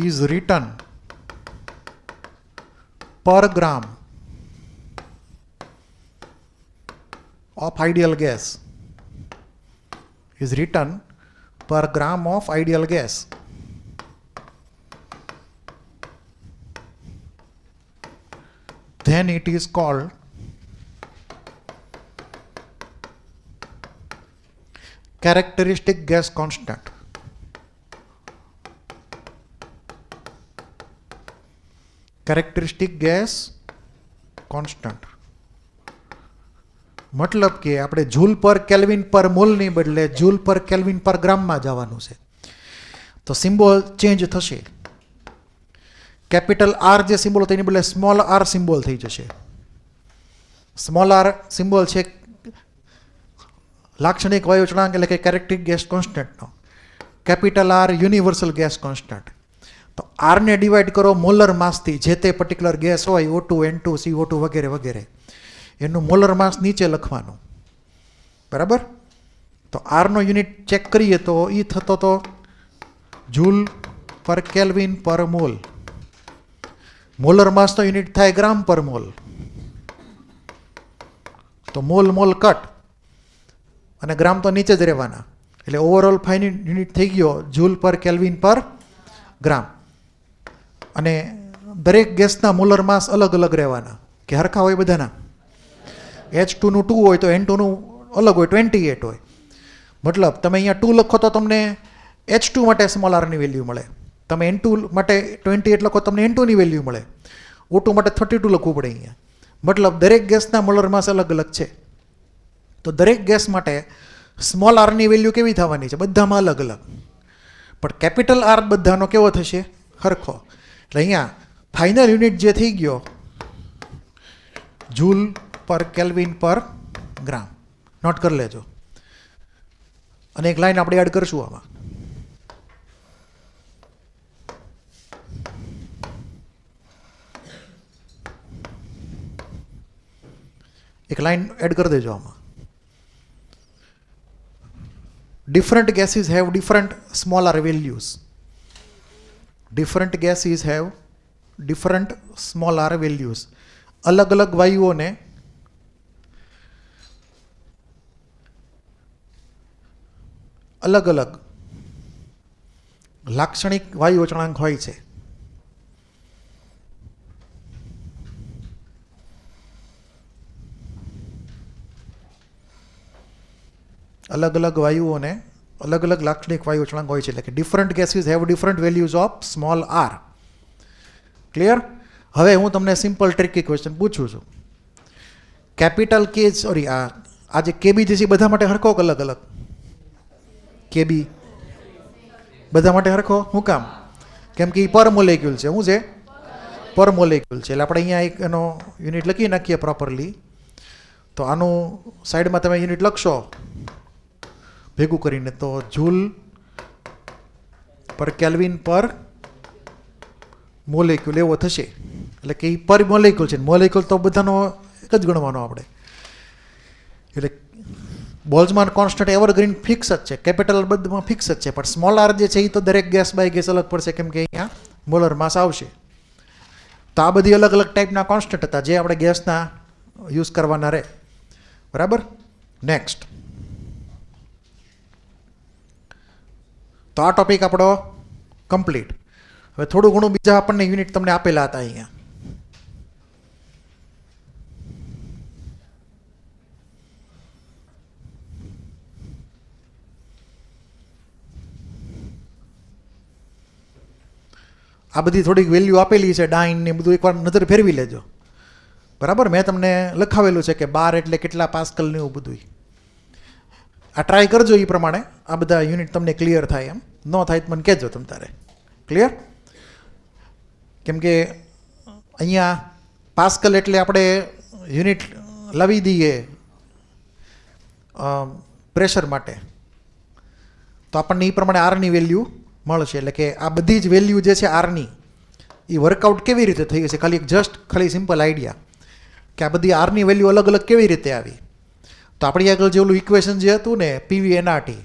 is written per gram of ideal gas, is written per gram of ideal gas, then it is called characteristic gas constant. Characteristic gas constant મતલબ કે આપણે જૂલ પર કેલ્વિન પર મોલની બદલે joule પર kelvin પર ગ્રામમાં જવાનું છે. તો સિમ્બોલ ચેન્જ થશે. કેપિટલ આર જે સિમ્બોલ હતો એની બદલે સ્મોલ આર સિમ્બોલ થઈ જશે. સ્મોલ આર સિમ્બોલ છે લાક્ષણિક વાયુ અચળાંક એટલે કે કેરેક્ટરિસ્ટિક ગેસ કોન્સ્ટન્ટનો. Capital R universal gas constant. તો આરને ડિવાઈડ કરો મોલર માસથી, જે તે પર્ટિક્યુલર ગેસ હોય O2, N2, CO2 વગેરે વગેરે, એનું મોલર માસ નીચે લખવાનું. બરાબર? તો આરનો યુનિટ ચેક કરીએ તો એ થતો તો જૂલ પર કેલ્વિન પર મોલ. મોલર માસનો યુનિટ થાય ગ્રામ પર મોલ. તો મોલ મોલ કટ અને ગ્રામ તો નીચે જ રહેવાના. એટલે ઓવરઓલ ફાઇનલ યુનિટ થઈ ગયો જૂલ પર કેલ્વિન પર ગ્રામ. અને દરેક ગેસના મોલર માસ અલગ અલગ રહેવાના કે હરખા હોય બધાના? H2નું 2 હોય તો N2નું અલગ હોય, 28 હોય. મતલબ તમે અહીંયા 2 લખો તો તમને H2 માટે સ્મોલ આરની વેલ્યુ મળે. તમે N2 માટે 28 લખો તમને N2ની વેલ્યુ મળે. O2 માટે 32 લખવું પડે અહીંયા. મતલબ દરેક ગેસના મોલર માસ અલગ અલગ છે. તો દરેક ગેસ માટે સ્મોલ આરની વેલ્યુ કેવી થવાની છે? બધામાં અલગ અલગ. પણ કેપિટલ આર બધાનો કેવો થશે? હરખો. એટલે અહીંયા ફાઇનલ યુનિટ જે થઈ ગયો જૂલ પર કેલ્વિન પર ગ્રામ. નોટ કરી લેજો. અને એક લાઈન આપણે એડ કરશું આમાં. એક લાઈન એડ કરી દેજો આમાં. Different gases have different smaller values. Different gases have different smaller values. અલગ અલગ વાયુઓને અલગ અલગ લાક્ષણિક વાયુ અચળાંક હોય છે. અલગ અલગ વાયુઓને અલગ અલગ લાક્ષણિક વાયુ અચળાંક હોય છે. એટલે કે different gases have different values of small r. Clear? હવે હું તમને સિમ્પલ ટ્રિકી ક્વેશ્ચન પૂછું છું. કેપિટલ કે સોરી આ જે કેબી જે છે બધા માટે હરખો અલગ અલગ? કેબી બધા માટે હરખો. શું કામ? કેમ કે એ પર મોલેક્યુલ છે. શું છે? પર મોલેક્યુલ છે. એટલે આપણે અહીંયા એક એનો યુનિટ લખી નાખીએ પ્રોપરલી. તો આનું સાઈડમાં તમે યુનિટ લખશો ભેગું કરીને, તો જૂલ પર કેલ્વિન પર મોલેક્યુલ એવો થશે. એટલે કે એ પર મોલેક્યુલ છે. મોલેક્યુલ તો બધાનો એક જ ગણવાનો આપણે. એટલે બોલ્ઝમાન કોન્સ્ટન્ટ એવરગ્રીન ફિક્સ જ છે, કેપિટલ બધામાં ફિક્સ જ છે, પણ સ્મોલ આર જે છે એ તો દરેક ગેસ બાય ગેસ અલગ પડશે, કેમ કે અહીંયા મોલર માસ આવશે. તો આ બધી અલગ અલગ ટાઈપના કોન્સ્ટન્ટ હતા જે આપણે ગેસના યુઝ કરવાના રહે. બરાબર? નેક્સ્ટ. તો આ ટોપિક આપણો કમ્પ્લીટ. હવે થોડું ઘણું બીજા આપણને યુનિટ તમને આપેલા હતા અહીંયા. આ બધી થોડીક વેલ્યુ આપેલી છે, ડાઇન ને બધું એકવાર નજર ફેરવી લેજો. બરાબર? મેં તમને લખાવેલું છે કે 12 એટલે કેટલા પાસ્કલ ને એવું બધું. આ ટ્રાય કરજો એ પ્રમાણે. આ બધા યુનિટ તમને ક્લિયર થાય. એમ ન થાય તો મને કહેજો તમે તારે. ક્લિયર? કેમ કે અહીંયા પાસ્કલ એટલે આપણે યુનિટ લાવી દઈએ પ્રેશર માટે, તો આપણને એ પ્રમાણે આરની વેલ્યુ મળશે. એટલે કે આ બધી જ વેલ્યુ જે છે આરની, એ વર્કઆઉટ કેવી રીતે થઈ હશે, ખાલી સિમ્પલ આઈડિયા કે આ બધી આરની વેલ્યુ અલગ અલગ કેવી રીતે આવી. તો આપણી આગળ જે ઓલું ઇક્વેશન જે હતું ને પીવી એનઆરટી,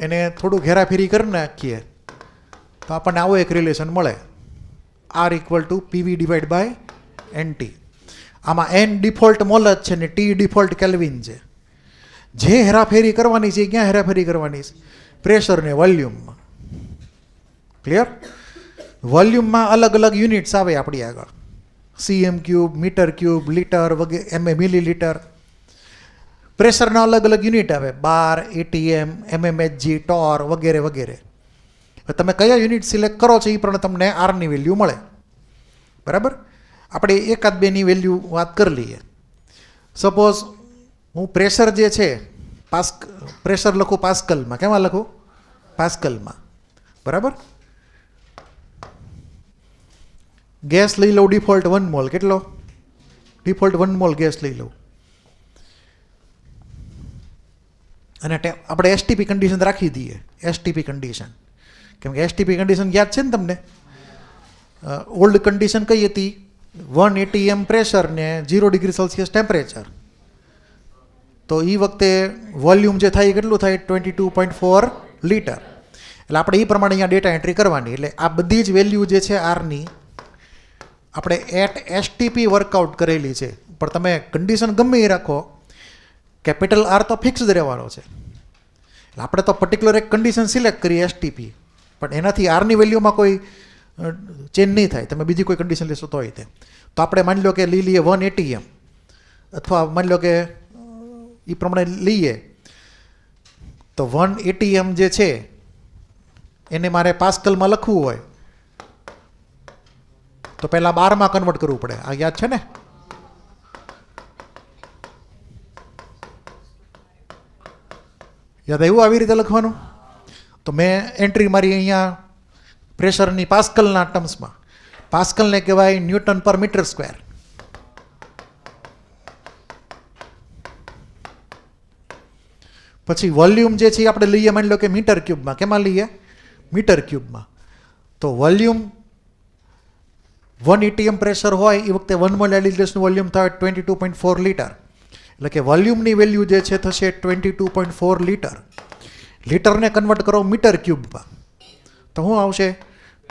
એને થોડુંક હેરાફેરી કરી નાખીએ તો આપણને આવો એક રિલેશન મળે, R equal to PV divide by NT. આમાં એન ડિફોલ્ટ મોલ જ છે ને ટી ડિફોલ્ટ કેલ્વિન છે. જે હેરાફેરી કરવાની છે ક્યાં હેરાફેરી કરવાની છે? પ્રેશર ને વોલ્યુમમાં. ક્લિયર? વોલ્યુમમાં અલગ અલગ યુનિટ્સ આવે આપણી આગળ, cm cube, metre cube, litre વગેરે, એમ મિલીલીટર. પ્રેશરના અલગ અલગ યુનિટ આવે, બાર, એટીએમ, એમએમએચજી, ટોર વગેરે વગેરે. તમે કયા યુનિટ સિલેક્ટ કરો છો એ પણ તમને આરની વેલ્યુ મળે. બરાબર? આપણે એકાદ બેની વેલ્યુ વાત કરી લઈએ. સપોઝ હું પ્રેશર જે છે પ્રેશર લખું પાસ્કલમાં. કેમાં લખું? પાસ્કલમાં. બરાબર? ગેસ લઈ લઉં ડિફોલ્ટ 1 મોલ. કેટલો? ડિફોલ્ટ 1 મોલ ગેસ લઈ લઉં. અને આપણે એસટીપી કન્ડિશન રાખી દઈએ. એસટીપી કન્ડિશન, કેમ કે એસટીપી કન્ડિશન યાદ છે ને તમને? ઓલ્ડ કન્ડિશન કઈ હતી? 180 એમ પ્રેશર ને 0 ડિગ્રી સેલ્સિયસ ટેમ્પરેચર. તો એ વખતે વોલ્યુમ જે થાય કેટલું થાય? 22.4 લીટર. એટલે આપણે એ પ્રમાણે અહીંયા ડેટા એન્ટ્રી કરવાની. એટલે આ બધી જ વેલ્યુ જે છે આરની આપણે એટ એસટીપી વર્કઆઉટ કરેલી છે. પણ તમે કન્ડિશન ગમે એ રાખો, કેપિટલ આર તો ફિક્સ જ રહેવાનો છે. એટલે આપણે તો પર્ટિક્યુલર એક કન્ડિશન સિલેક્ટ કરીએ એસટીપી, પણ એનાથી આરની વેલ્યુમાં કોઈ ચેન્જ નહીં થાય. તમે બીજી કોઈ કન્ડિશન લેશો તોય તે. તો આપણે માની લો કે લઈ લઈએ 180 એમ, અથવા માની લો કે એ પ્રમાણે લઈએ તો 180 એમ જે છે એને મારે પાસ્કલમાં લખવું હોય તો પહેલાં 12માં કન્વર્ટ કરવું પડે. આ યાદ છે ને? યાદ આવ્યું આવી રીતે લખવાનું? તો મેં એન્ટ્રી મારી અહીંયા પ્રેશરની પાસ્કલના ટર્મ્સમાં. પાસ્કલને કહેવાય ન્યૂટન પર મીટર સ્ક્વેર. પછી વોલ્યુમ જે છે આપણે લઈએ માની લો કે મીટર ક્યુબમાં. કેમાં લઈએ? મીટર ક્યુબમાં. તો વોલ્યુમ 1 એટીએમ પ્રેશર હોય એ વખતે 1 મોલ એડિલેશનું વોલ્યુમ થાય 22.4 લીટર. એટલે કે વોલ્યુમની વેલ્યુ જે છે થશે 22.4 લીટર. લીટરને કન્વર્ટ કરો મીટર ક્યુબમાં તો શું આવશે?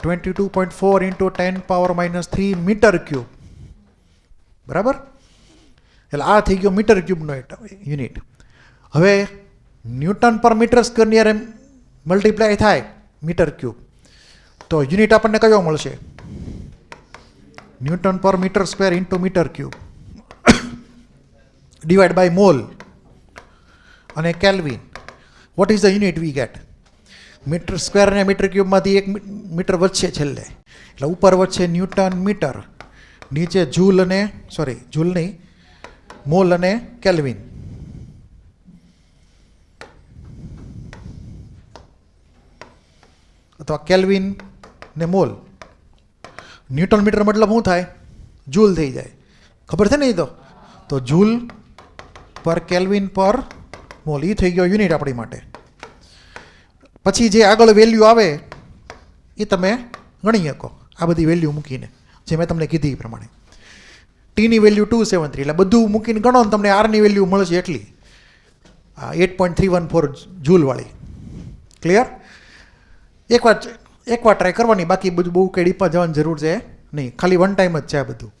22.4 ઇન્ટુ 10⁻³ મીટર ક્યુબ. બરાબર? એટલે આ થઈ ગયો મીટર ક્યુબનો યુનિટ. હવે ન્યૂટન પર મીટર સ્ક્વેરની યાર મલ્ટીપ્લાય થાય મીટર ક્યુબ, તો યુનિટ આપણને કયો મળશે? ન્યૂટન પર metre square into metre cube divide by mole અને kelvin. What is the unit we get? Metre square અને મીટર ક્યુબમાંથી 1 મીટર વધશે છેલ્લે, એટલે ઉપર વધશે ન્યૂટન મીટર, નીચે જૂલ અને જૂલ નહીં, મોલ અને કેલ્વિન. અથવા કેલ્વિન ને મોલ. ન્યૂટન મીટર મતલબ શું થાય? જૂલ થઈ જાય, ખબર છે ને? એ તો જૂલ પર કેલ્વિન પર મોલ, એ થઈ ગયો યુનિટ આપણી માટે. પછી જે આગળ વેલ્યુ આવે એ તમે ગણી શકો આ બધી વેલ્યુ મૂકીને, જે મેં તમને કીધી એ પ્રમાણે. ટીની વેલ્યુ 273, એટલે બધું મૂકીને ગણો ને તમને આરની વેલ્યુ મળશે એટલી, 8.314 જૂલવાળી. ક્લિયર? એકવાર ટ્રાય કરવાની, બાકી બધું બહુ કંઈ ડીપમાં જવાની જરૂર છે નહીં, ખાલી વન ટાઈમ જ છે આ બધું.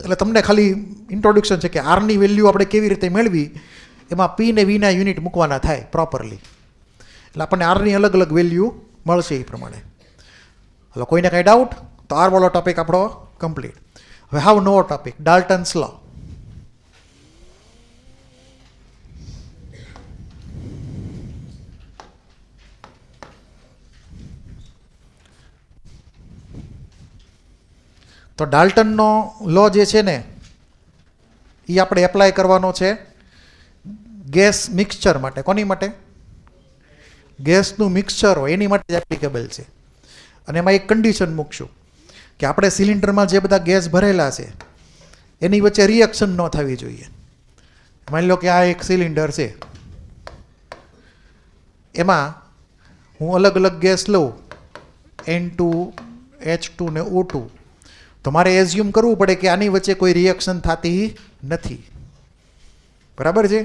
એટલે તમને ખાલી ઇન્ટ્રોડક્શન છે કે આરની વેલ્યુ આપણે કેવી રીતે મેળવી, એમાં પી ને વીના યુનિટ મૂકવાના થાય પ્રોપરલી, એટલે આપણને આરની અલગ અલગ વેલ્યુ મળશે એ પ્રમાણે. હલો, કોઈને કાંઈ ડાઉટ? તો આર વાળો ટોપિક આપણો કમ્પ્લીટ. હવે હાવ નવો ટોપિક, ડાલ્ટન્સ લો. તો ડાલ્ટનનો લો જે છે ને એ આપણે એપ્લાય કરવાનો છે ગેસ મિક્સચર માટે. કોની માટે? ગેસનું મિક્સચર હોય એની માટે એપ્લિકેબલ છે. અને એમાં એક કન્ડિશન મૂકશું કે આપણે સિલિન્ડરમાં જે બધા ગેસ ભરેલા છે એની વચ્ચે રિએક્શન ન થવી જોઈએ. માની લો કે આ એક સિલિન્ડર છે, એમાં હું અલગ અલગ ગેસ લઉં, N2, H2 ને O2, તો મારે એઝ્યુમ કરવું પડે કે આની વચ્ચે કોઈ રિએક્શન થતી નથી. બરાબર છે?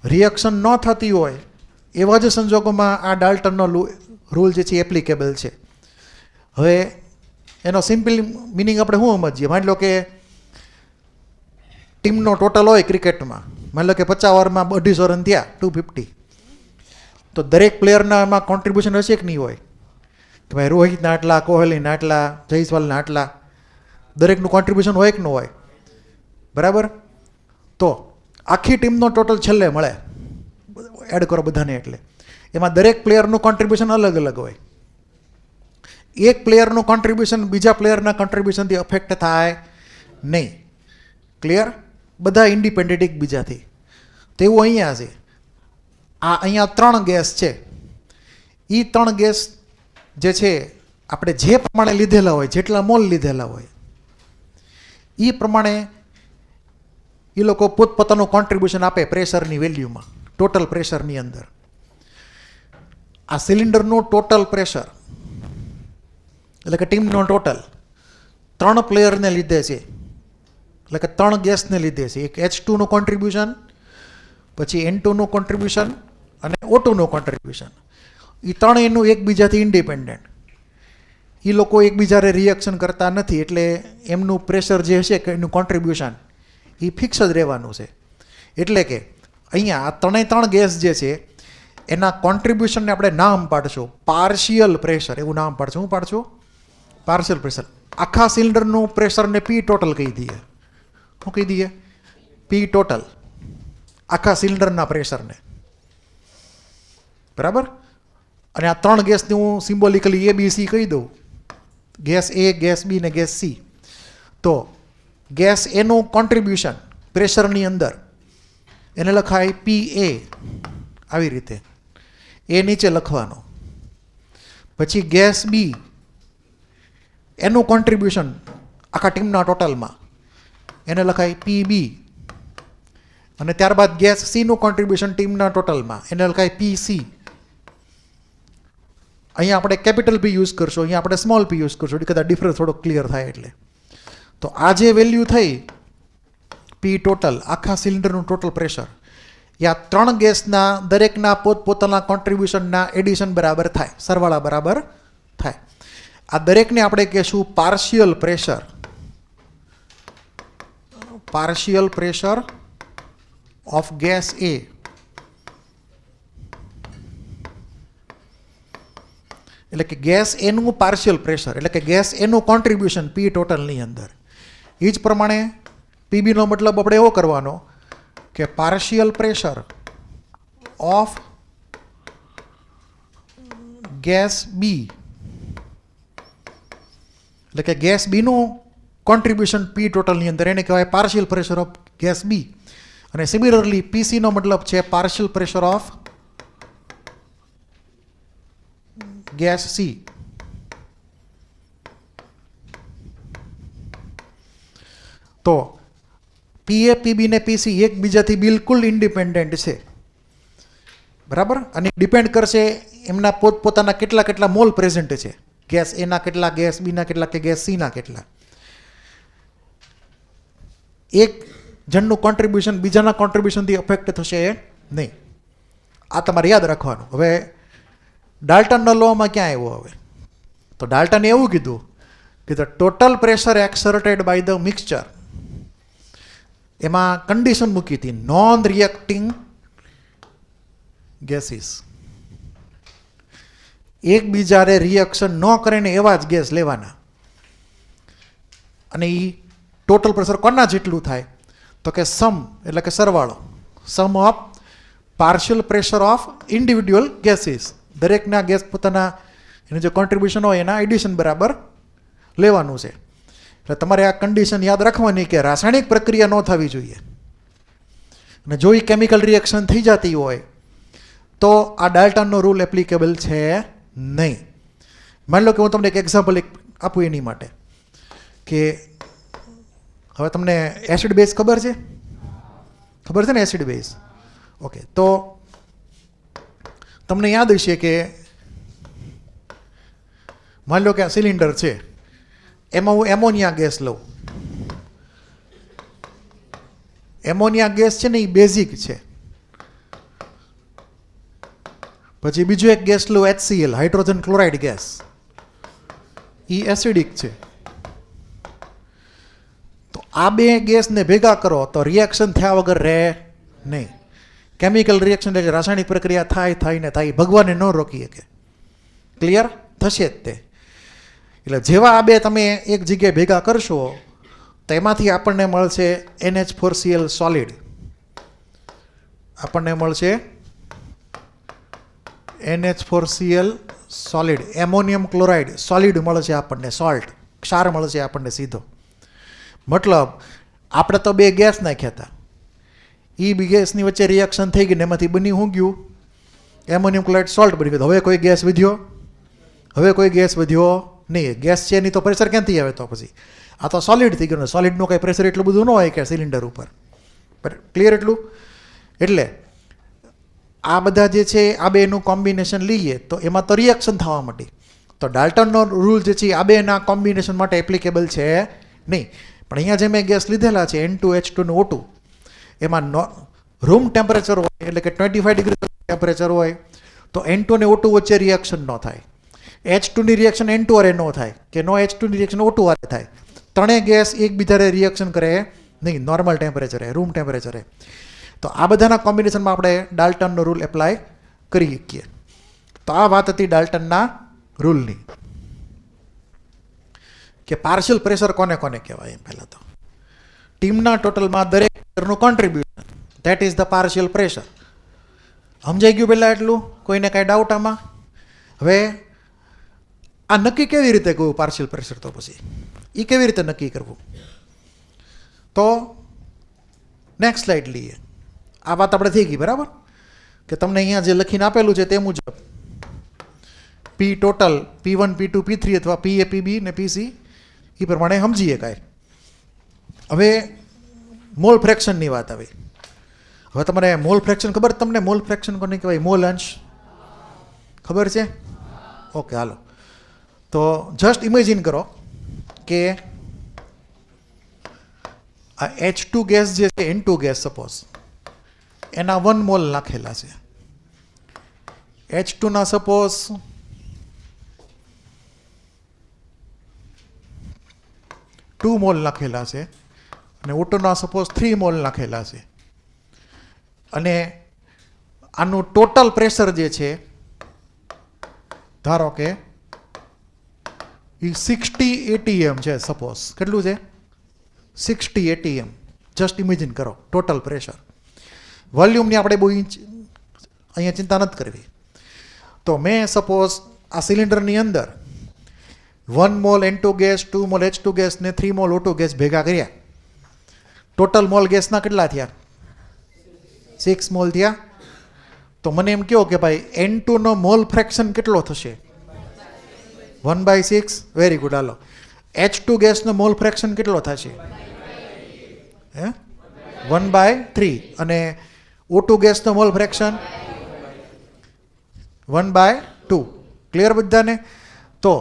રિએક્શન ન થતી હોય એવા જ સંજોગોમાં આ ડાલ્ટનનો રૂલ જે છે એપ્લિકેબલ છે. હવે એનો સિમ્પલ મિનિંગ આપણે શું સમજીએ? માની લો કે ટીમનો ટોટલ હોય ક્રિકેટમાં, માની લો કે 50 ઓવરમાં 250 રન થયા, 250, તો દરેક પ્લેયરના એમાં કોન્ટ્રીબ્યુશન હશે કે નહીં હોય? કે ભાઈ રોહિતના આટલા, કોહલીના આટલા, જયસ્વાલના આટલા, દરેકનું કોન્ટ્રીબ્યુશન હોય કે ન હોય? બરાબર? તો આખી ટીમનો ટોટલ છેલ્લે મળે, એડ કરો બધાને, એટલે એમાં દરેક પ્લેયરનું કોન્ટ્રીબ્યુશન અલગ અલગ હોય. એક પ્લેયરનું કોન્ટ્રીબ્યુશન બીજા પ્લેયરના કોન્ટ્રીબ્યુશનથી અફેક્ટ થાય નહીં. ક્લિયર? બધા ઇન્ડિપેન્ડન્ટ એકબીજાથી. તેવું અહીંયા છે. અહીંયા 3 ગેસ છે. એ 3 ગેસ જે છે આપણે જે પ્રમાણે લીધેલા હોય, જેટલા મોલ લીધેલા હોય એ પ્રમાણે એ લોકો પોતપોતાનું કોન્ટ્રીબ્યુશન આપે પ્રેશરની વેલ્યુમાં, ટોટલ પ્રેશરની અંદર. આ સિલિન્ડરનું ટોટલ પ્રેશર એટલે કે ટીમનો ટોટલ 3 પ્લેયરને લીધે છે, એટલે કે 3 ગેસને લીધે છે. એક H2નું કોન્ટ્રીબ્યુશન, પછી N2નું કોન્ટ્રીબ્યુશન અને O2નું કોન્ટ્રીબ્યુશન. એ ત્રણેયનું એકબીજાથી ઇન્ડિપેન્ડન્ટ. એ લોકો એકબીજાને રિએક્શન કરતા નથી, એટલે એમનું પ્રેશર જે હશે કે એનું કોન્ટ્રીબ્યુશન એ ફિક્સ જ રહેવાનું છે. એટલે કે અહીંયા આ 3 ગેસ જે છે એના કોન્ટ્રીબ્યુશનને આપણે નામ પાડશું પાર્શિયલ પ્રેશર, એવું નામ પાડશું. શું પાડશું? Partial pressure. આખા સિલિન્ડરનું પ્રેશરને P ટોટલ કહી દઈએ. શું કહી દઈએ? P ટોટલ, આખા સિલિન્ડરના પ્રેશરને. બરાબર? અને આ 3 ગેસને હું સિમ્બોલિકલી ABC કહી દઉં, ગેસ A, ગેસ B ને ગેસ C. તો ગેસ એનું કોન્ટ્રીબ્યુશન પ્રેશરની અંદર એને લખાય PA, આવી રીતે એ નીચે લખવાનો. પછી ગેસ B એનું કોન્ટ્રીબ્યુશન આખા ટીમના ટોટલમાં એને લખાય PB, અને ત્યારબાદ ગેસ Cનું કોન્ટ્રીબ્યુશન ટીમના ટોટલમાં એને લખાય PC. અહીંયા આપણે કેપિટલ P યુઝ કરશું, અહીંયા આપણે સ્મોલ p યુઝ કરશું, કદાચ ડિફરન્સ થોડો ક્લિયર થાય એટલે. તો આ જે વેલ્યુ થઈ P ટોટલ, આખા સિલિન્ડરનું ટોટલ પ્રેશર, એ આ 3 ગેસના દરેકના પોતપોતાના કોન્ટ્રીબ્યુશનના એડિશન બરાબર થાય, સરવાળા બરાબર થાય. આ દરેકને આપણે કહેશું partial pressure. Partial pressure of gas A. એટલે કે ગેસ એનું પાર્શિયલ પ્રેશર, એટલે કે ગેસ એનું કોન્ટ્રીબ્યુશન પી ટોટલની અંદર. એ જ પ્રમાણે પીબીનો મતલબ આપણે એવો કરવાનો કે પાર્શિયલ પ્રેશર ઓફ ગેસ બી, એટલે કે ગેસ બીનું કોન્ટ્રીબ્યુશન પી ટોટલની અંદર, એને કહેવાય પાર્શિયલ પ્રેશર ઓફ ગેસ બી. અને સિમિલરલી પીસીનો મતલબ છે partial pressure of gas C. તો પીએ, પીબી ને પીસી એકબીજાથી બિલકુલ ઇન્ડિપેન્ડન્ટ છે, બરાબર. અને ડિપેન્ડ કરશે એમના પોતપોતાના કેટલા કેટલા મોલ પ્રેઝન્ટ છે, ગેસ એના કેટલા, ગેસ બીના કેટલા, કે ગેસ સીના કેટલા. એક જણનું કોન્ટ્રીબ્યુશન બીજાના કોન્ટ્રીબ્યુશનથી અફેક્ટ થશે નહીં. આ તમારે યાદ રાખવાનું. હવે ડાલ્ટનના લોમાં ક્યાં આવ્યો? હવે તો ડાલ્ટને એવું કીધું કે the total pressure exerted by the mixture, એમાં કન્ડિશન મૂકી હતી નોન રિએક્ટિંગ ગેસીસ, એકબીજાને રિએક્શન ન કરીને એવા જ ગેસ લેવાના. અને એ ટોટલ પ્રેશર કોના જેટલું થાય? તો કે સમ, એટલે કે સરવાળો, sum of partial pressure of individual gases. દરેકના ગેસ પોતાના એનું જે કોન્ટ્રીબ્યુશન હોય એના એડિશન બરાબર લેવાનું છે. એટલે તમારે આ કન્ડિશન યાદ રાખવાની કે રાસાયણિક પ્રક્રિયા ન થવી જોઈએ. અને જો એ કેમિકલ રિએક્શન થઈ જતી હોય તો આ ડાલ્ટનનો રૂલ એપ્લિકેબલ છે નહીં. માની લો કે હું તમને એક એક્ઝામ્પલ આપું એની માટે, કે હવે તમને એસિડ બેઝ ખબર છે? ખબર છે ને એસિડ બેઝ? ઓકે, તો તમને યાદ હશે કે માની લો કે આ સિલિન્ડર છે, એમાં હું એમોનિયા ગેસ લઉં. એમોનિયા ગેસ છે ને એ બેઝિક છે. પછી બીજો એક ગેસ લઉં HCl, હાઇડ્રોજન ક્લોરાઇડ ગેસ, એ એસિડિક છે. તો આ બે ગેસને ભેગા કરો તો રિએક્શન થયા વગર રહે નહીં. કેમિકલ રિએક્શન એટલે રાસાયણિક પ્રક્રિયા થાય ને થાય, ભગવાને ન રોકી શકે. ક્લિયર? થશે જ તે. એટલે જેવા આ બે તમે એક જગ્યાએ ભેગા કરશો તો એમાંથી આપણને મળશે NH4Cl સોલિડ, આપણને મળશે NH4Cl solid, ammonium chloride solid મળશે આપણને, સોલ્ટ, ક્ષાર મળશે આપણને સીધો. મતલબ આપણે તો બે ગેસ નાખ્યા હતા, એ બી ગેસની વચ્ચે રિએક્શન થઈ ગઈ ને એમાંથી બની શું ગયું? એમોનિયમ ક્લોરાઇડ સોલ્ટ બની ગયું. હવે કોઈ ગેસ વધ્યો? હવે કોઈ ગેસ વધ્યો નહીં. ગેસ છે એની તો પ્રેશર ક્યાંથી આવે? તો પછી આ તો સોલિડ થઈ ગયું ને, સોલિડનું કંઈ પ્રેશર એટલું બધું ન હોય કે સિલિન્ડર ઉપર. ક્લિયર એટલું? એટલે આ બધા જે છે આ બેનું કોમ્બિનેશન લઈએ તો એમાં તો રિએક્શન થવા માંડી. તો ડાલ્ટનનો રૂલ જે છે આ બેના કોમ્બિનેશન માટે એપ્લિકેબલ છે નહીં. પણ અહીંયા જે મેં ગેસ લીધેલા છે N2H2 ને O2, એમાં રૂમ ટેમ્પરેચર હોય, એટલે કે 25 ડિગ્રી ટેમ્પરેચર હોય તો N2 અને O2 વચ્ચે રિએક્શન ન થાય. H2ની રિએક્શન N2 હારે ન થાય, કે નો H2ની રિએક્શન O2 હારે થાય. ત્રણેય ગેસ એકબીજાને રિએક્શન કરે નહીં નોર્મલ ટેમ્પરેચરે, રૂમ ટેમ્પરેચરે. તો આ બધાના કોમ્બિનેશનમાં આપણે ડાલ્ટનનો રૂલ એપ્લાય કરી શકીએ. તો આ વાત હતી ડાલ્ટનના રૂલની, કે પાર્શિયલ પ્રેશર કોને કોને કહેવાય. એમ પહેલાં તો ટીમના ટોટલમાં દરેકનું contribution, that is the partial pressure. સમજાઈ ગયું પહેલાં એટલું? કોઈને કાંઈ ડાઉટ આમાં? હવે આ નક્કી કેવી રીતે કરવું પાર્શિયલ પ્રેશર? તો પછી એ કેવી રીતે નક્કી કરવું? તો નેક્સ્ટ સ્લાઇડ લઈએ. આ વાત આપણે થઈ ગઈ, બરાબર? કે તમને અહીંયા જે લખીને આપેલું છે તે મુજબ પી ટોટલ P1, P2, P3 અથવા PA, PB ને PC એ પ્રમાણે સમજીએ કાંઈ. હવે મોલ ફ્રેક્શનની વાત આવી. હવે તમારે મોલ ફ્રેક્શન ખબર? તમને મોલ ફ્રેક્શન કોને કહેવાય? મોલ અંશ ખબર છે? ઓકે, હાલો. તો જસ્ટ ઇમેજિન કરો કે આ H2 ગેસ જે છે, N2 ગેસ સપોઝ, એના 1 મોલ નાખેલા છે. H2 ના સપોઝ 2 મોલ નાખેલા છે અને O2 ના સપોઝ 3 મોલ નાખેલા છે. અને આનું ટોટલ પ્રેશર જે છે ધારો કે એ 60 ATM છે સપોઝ. કેટલું છે? 60 ATM. જસ્ટ ઇમેજિન કરો ટોટલ પ્રેશર. વોલ્યુમની આપણે બહુ અહીંયા ચિંતા નથી કરવી. તો મેં સપોઝ આ સિલિન્ડરની અંદર 1 mall N2 gas, 2 mall H2 gas ને 3 મોલ O2 ગેસ ભેગા કર્યા. ટોટલ મોલ ગેસના કેટલા થયા? 6 મોલ થયા. તો મને એમ કહો કે ભાઈ N2 નો મોલ ફ્રેક્શન કેટલો થશે? 1/6. Very good. હાલો, H2 ગેસનો મોલ ફ્રેક્શન કેટલો થશે? 1/3. અને O2 ગેસનો મોલ ફ્રેક્શન 1/2. ક્લિયર બધાને? તો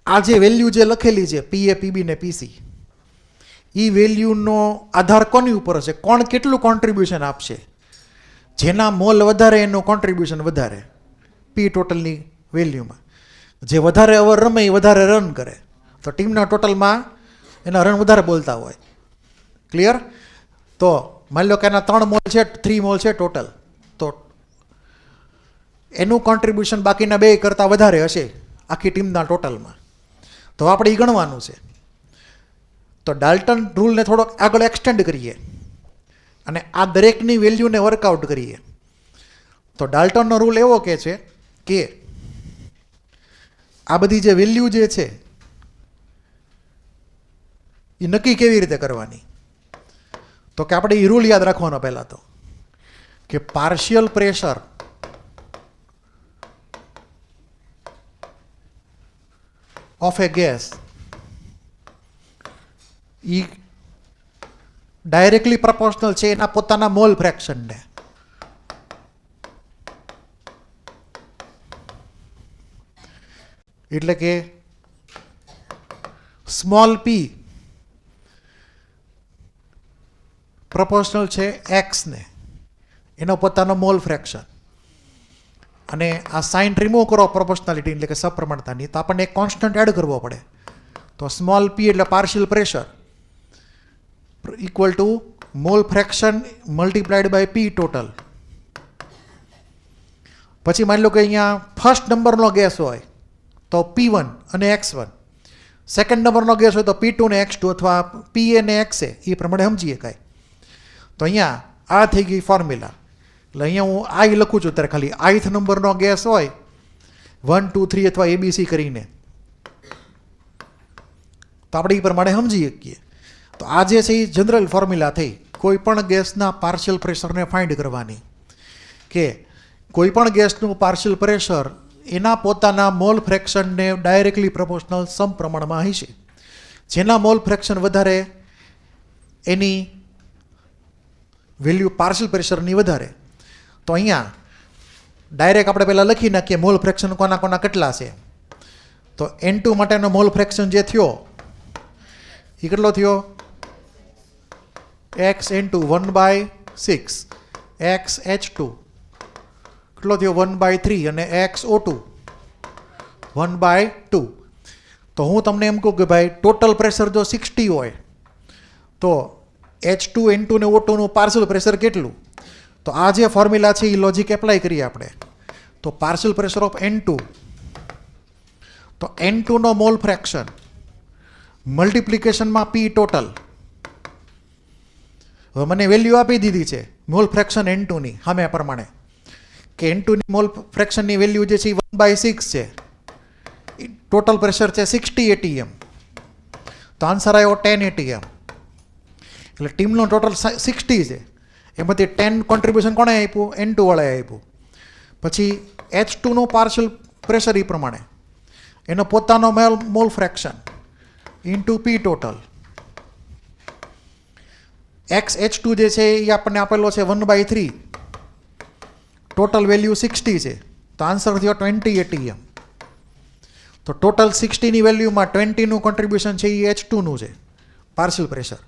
આ જે વેલ્યુ જે લખેલી છે PA, PB ને PC, એ વેલ્યુનો આધાર કોની ઉપર હશે? કોણ કેટલું કોન્ટ્રીબ્યુશન આપશે? જેના મોલ વધારે એનું કોન્ટ્રીબ્યુશન વધારે P ટોટલની વેલ્યુમાં. જે વધારે ઓવર રમે એ વધારે રન કરે, તો ટીમના ટોટલમાં એના રન વધારે બોલતા હોય. ક્લિયર? તો માની લો કે એના 3 મોલ છે, 3 મોલ છે ટોટલ, તો એનું કોન્ટ્રીબ્યુશન બાકીના 2 કરતાં વધારે હશે આખી ટીમના ટોટલમાં. તો આપણે એ ગણવાનું છે. તો ડાલ્ટન રૂલને થોડોક આગળ એક્સટેન્ડ કરીએ અને આ દરેકની વેલ્યુને વર્કઆઉટ કરીએ. તો ડાલ્ટનનો રૂલ એવો કહે છે કે આ બધી જે વેલ્યુ જે છે એ નક્કી કેવી રીતે કરવાની? તો કે આપણે એ રૂલ યાદ રાખવાનો પહેલાં તો, કે partial pressure of A gas A directly proportional છે એના પોતાના મોલ ફ્રેક્શનને. એટલે કે સ્મોલ p પ્રપોર્શનલ છે x ને, એનો પોતાનો મોલ ફ્રેક્શન. અને આ સાઇન રિમૂવ કરો પ્રોપોર્શનાલિટી એટલે કે સપ્રમાણતાની, તો આપણને એક કોન્સ્ટન્ટ એડ કરવો પડે. તો સ્મોલ p એટલે partial pressure equal to mole fraction multiplied by p total. પછી માની લો કે અહીંયા ફર્સ્ટ નંબરનો ગેસ હોય તો P1 અને X1, સેકન્ડ નંબરનો ગેસ હોય તો P2 ને X2 અથવા PA ને XA, એ પ્રમાણે સમજીએ કાંઈ. તો અહીંયા આ થઈ ગઈ ફોર્મ્યુલા. એટલે અહીંયા હું I લખું છું ત્યારે ખાલી ith નંબરનો ગેસ હોય 1, 2, 3 અથવા ABC કરીને, તો આપણે એ પ્રમાણે સમજી શકીએ. તો આ જે છે એ જનરલ ફોર્મ્યુલા થઈ કોઈ પણ ગેસના પાર્શિયલ પ્રેશરને ફાઇન્ડ કરવાની, કે કોઈ પણ ગેસનું પાર્શિયલ પ્રેશર એના પોતાના મોલ ફ્રેક્શનને ડાયરેક્ટલી પ્રપોર્શનલ સમપ્રમાણમાં હશે. જેના મોલ ફ્રેક્શન વધારે એની વેલ્યુ પાર્શિયલ પ્રેશરની વધારે. તો અહીંયા ડાયરેક્ટ આપણે પહેલાં લખી નાખીએ મોલ ફ્રેક્શન કોના કોના કેટલા છે. તો N2 માટેનો મોલ ફ્રેક્શન જે થયો એ કેટલો થયો? x N2 1/6, x H2 કેટલો થયો? 1/3 અને x O2 1/2. તો હું તમને એમ કહું કે ભાઈ ટોટલ પ્રેશર જો 60 હોય તો H2, N2 ને O2 નું પાર્શિયલ પ્રેશર કેટલું? તો આ જે ફોર્મ્યુલા છે એ લોજિક એપ્લાય કરીએ આપણે. તો પાર્શિયલ પ્રેશર ઓફ N2, તો N2 નો મોલ ફ્રેક્શન મલ્ટિપ્લિકેશનમાં P ટોટલ. હવે મને વેલ્યુ આપી દીધી છે મોલ ફ્રેક્શન N2 ની સામે પ્રમાણે, કે N2 ની મોલ ફ્રેક્શનની વેલ્યુ જે છે એ 1/6 છે. ટોટલ પ્રેશર છે 60 ATM. તો આન્સર આવ્યો 10 ATM. એટલે ટીમનો ટોટલ 60 છે, એમાંથી 10 કોન્ટ્રીબ્યુશન કોણે આપ્યું? N2 વાળાએ આપ્યું. પછી H2 નું પાર્શિયલ પ્રેશર એ પ્રમાણે, એનો પોતાનો mole fraction into P total. x H2 જે છે એ આપણને આપેલો છે 1/3, ટોટલ વેલ્યુ 60 છે, તો આન્સર થયો 20 ATM. તો ટોટલ 60ની વેલ્યુમાં 20નું કોન્ટ્રીબ્યુશન છે એ H2 નું છે પાર્શિયલ પ્રેશર.